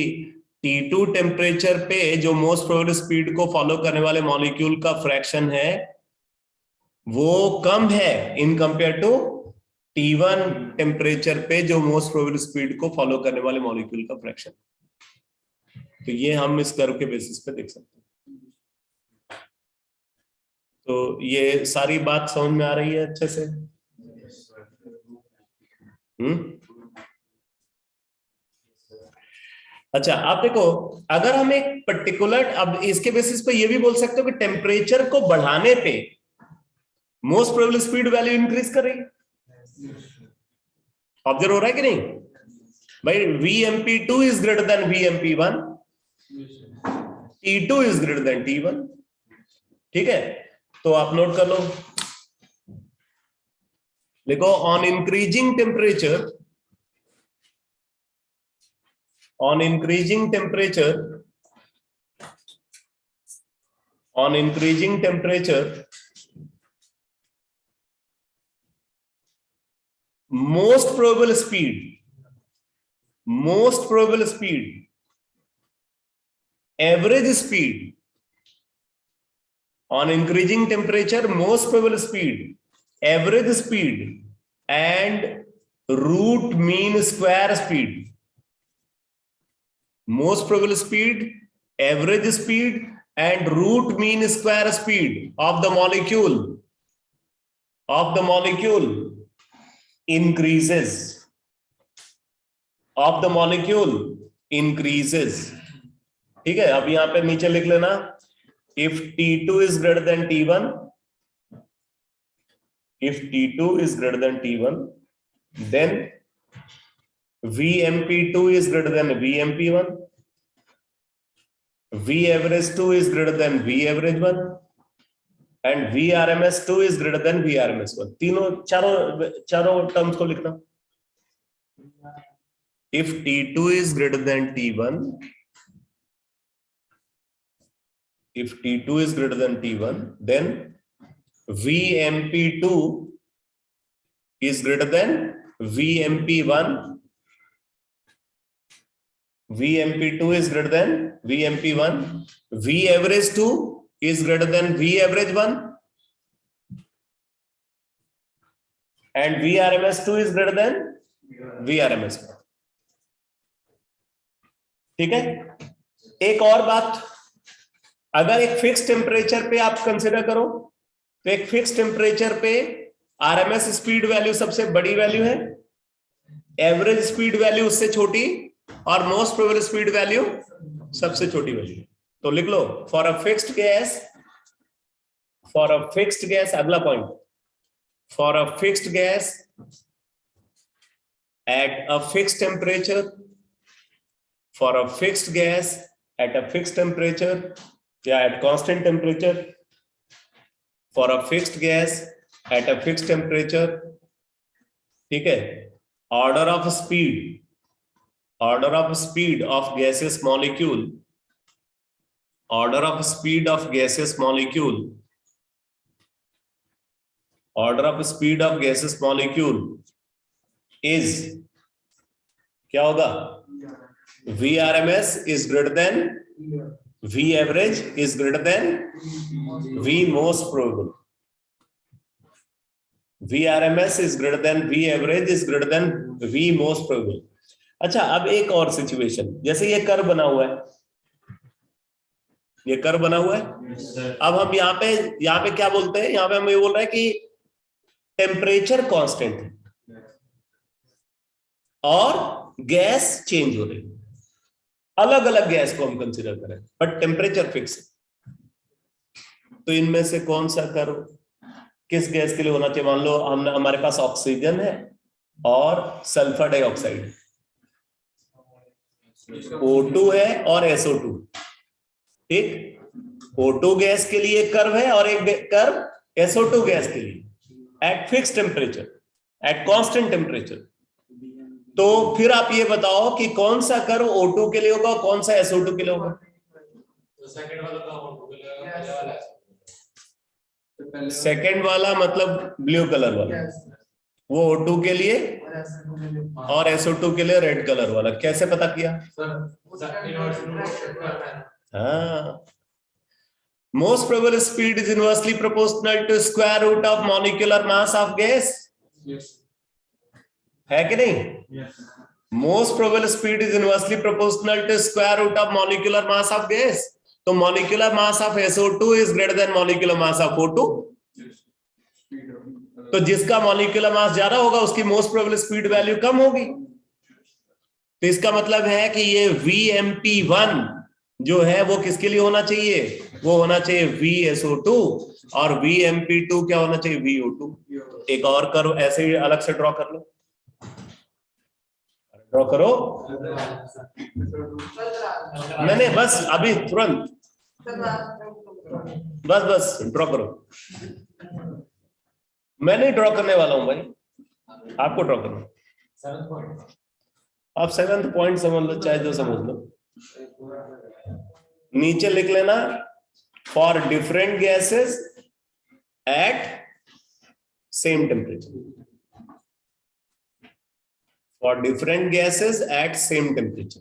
T2 टेम्परेचर पे जो मोस्ट प्रोबेबल स्पीड को फॉलो करने वाले मॉलिक्यूल का फ्रैक्शन है वो कम है in compare to T1 temperature पे जो मोस्ट प्रोबेबल स्पीड को फॉलो करने वाले मॉलिक्यूल का फ्रैक्शन। तो ये हम इस कर्व के बेसिस पे देख सकते हैं। तो ये सारी बात समझ में आ रही है अच्छे से? अच्छा, आप देखो, अगर हम एक पर्टिकुलर, अब इसके बेसिस पे ये भी बोल सकते हो कि टेम्परेचर को बढ़ाने पे most probable speed value increase कर रही है। ऑब्जर्व हो रहा है कि नहीं भाई, VMP2 is greater than VMP1, T2 is greater than T1। ठीक है, तो आप नोट कर लो, देखो on increasing temperature, on increasing temperature, on increasing temperature, most probable speed, most probable speed, average speed, on increasing temperature, most probable speed, average speed and root mean square speed, most probable speed, average speed and root mean square speed of the molecule increases, of the molecule increases। ठीक है, अब यहां पे नीचे लिख लेना, if T2 is greater than T1, if T2 is greater than T1, then VMP2 is greater than VMP1, V average 2 is greater than V average 1 and VRMS 2 is greater than VRMS 1। तीनों चारों terms को लिखना। if T2 is greater than T1, if T2 is greater than T1, then VMP2 is greater than VMP1. VMP2 is greater than VMP1. V average 2 is greater than V average 1. And VRMS2 is greater than VRMS1. ठीक है। एक और बात, अगर एक fix temperature पे आप consider करो तो एक फिक्स टेम्परेचर पे आरएमएस स्पीड वैल्यू सबसे बड़ी वैल्यू है, एवरेज स्पीड वैल्यू उससे छोटी और मोस्ट प्रोबेबल स्पीड वैल्यू सबसे छोटी वैल्यू। तो लिख लो फॉर अ फिक्स्ड गैस, अगला point, for a fixed gas at a fixed temperature, for a fixed gas at a fixed temperature, yeah, at constant temperature, for a fixed gas at a fixed temperature, ठीक है, order of speed of gaseous molecule, order of speed of gaseous molecule is क्या होगा? VRMS is greater than V average is greater than V most probable. VRMS is greater than V average is greater than V most probable. अच्छा, अब एक और situation, जैसे ये curve बना हुआ है, ये कर्व बना हुआ है। अब हम यहाँ पे क्या बोलते हैं? यहाँ पे हम ये बोल रहे हैं कि टेम्परेचर कांस्टेंट है और गैस चेंज हो रही है, अलग अलग गैस को हम कंसीडर करें बट टेम्परेचर फिक्स है। तो इनमें से कौन सा कर्व किस गैस के लिए होना चाहिए? मान लो हमारे पास ऑक्सीजन है और सल्फर डाइऑक्साइड, O2 है और SO2, ठीक। O2 गैस के लिए कर्व है और एक कर्व SO2 गैस के लिए at fixed temperature, at constant temperature। तो फिर आप ये बताओ कि कौन सा कर्व O2 के लिए होगा, कौन सा SO2 के लिए होगा? सेकंड वाला मतलब ब्लू कलर वाला, वो O2 के लिए और SO2 के लिए रेड कलर वाला। कैसे पता किया? हाँ, most probable speed is inversely proportional to square root of molecular mass of gas. Yes. है कि नहीं? Yes. Most probable speed is inversely proportional to square root of molecular mass of gas. तो molecular mass of SO2 is greater than molecular mass of O2. Yes. तो जिसका molecular mass ज्यादा होगा उसकी most probable speed value कम होगी। तो इसका मतलब है कि ये VMP1 जो है वो किसके लिए होना चाहिए? वो होना चाहिए VSO2 और VMP2 क्या होना चाहिए? VO2। एक और कर्व ऐसे ही अलग से ड्रॉ कर लो, ड्रॉ करो। नहीं बस अभी तुरंत, बस ड्रॉ करो। मैं नहीं ड्रॉ करने वाला हूं भाई, आपको ड्रॉ करना। आप 7th पॉइंट समझ लो, चाहे जो समझ लो। नीचे लिख लेना for different gases at same temperature, for different gases at same temperature.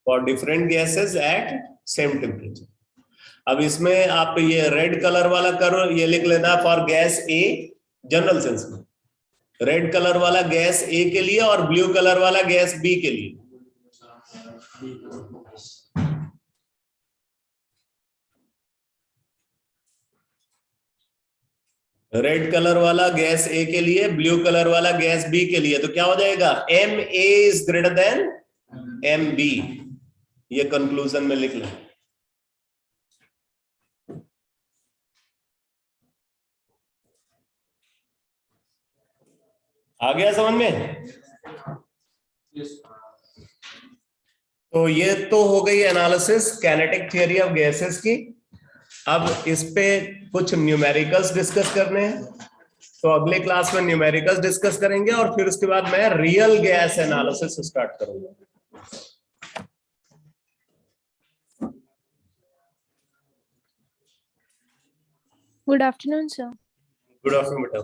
For different gases at same temperature. अब इसमें आप ये रेड कलर वाला करो, ये लिख लेना for gas A, general sense में रेड कलर वाला गैस ए के लिए और ब्लू कलर वाला गैस बी के लिए। रेड कलर वाला गैस ए के लिए, ब्लू कलर वाला गैस बी के लिए। तो क्या हो जाएगा? MA is greater than MB। ये कंक्लूजन में लिख लो। आ गया समझ में? तो ये तो हो गई analysis kinetic theory of gases की। अब इस पे कुछ न्यूमेरिकल्स डिस्कस करने हैं। तो अगले क्लास में न्यूमेरिकल्स डिस्कस करेंगे और फिर उसके बाद मैं रियल गैस एनालिसिस स्टार्ट करूंगा। Good afternoon, sir. Good afternoon बेटा।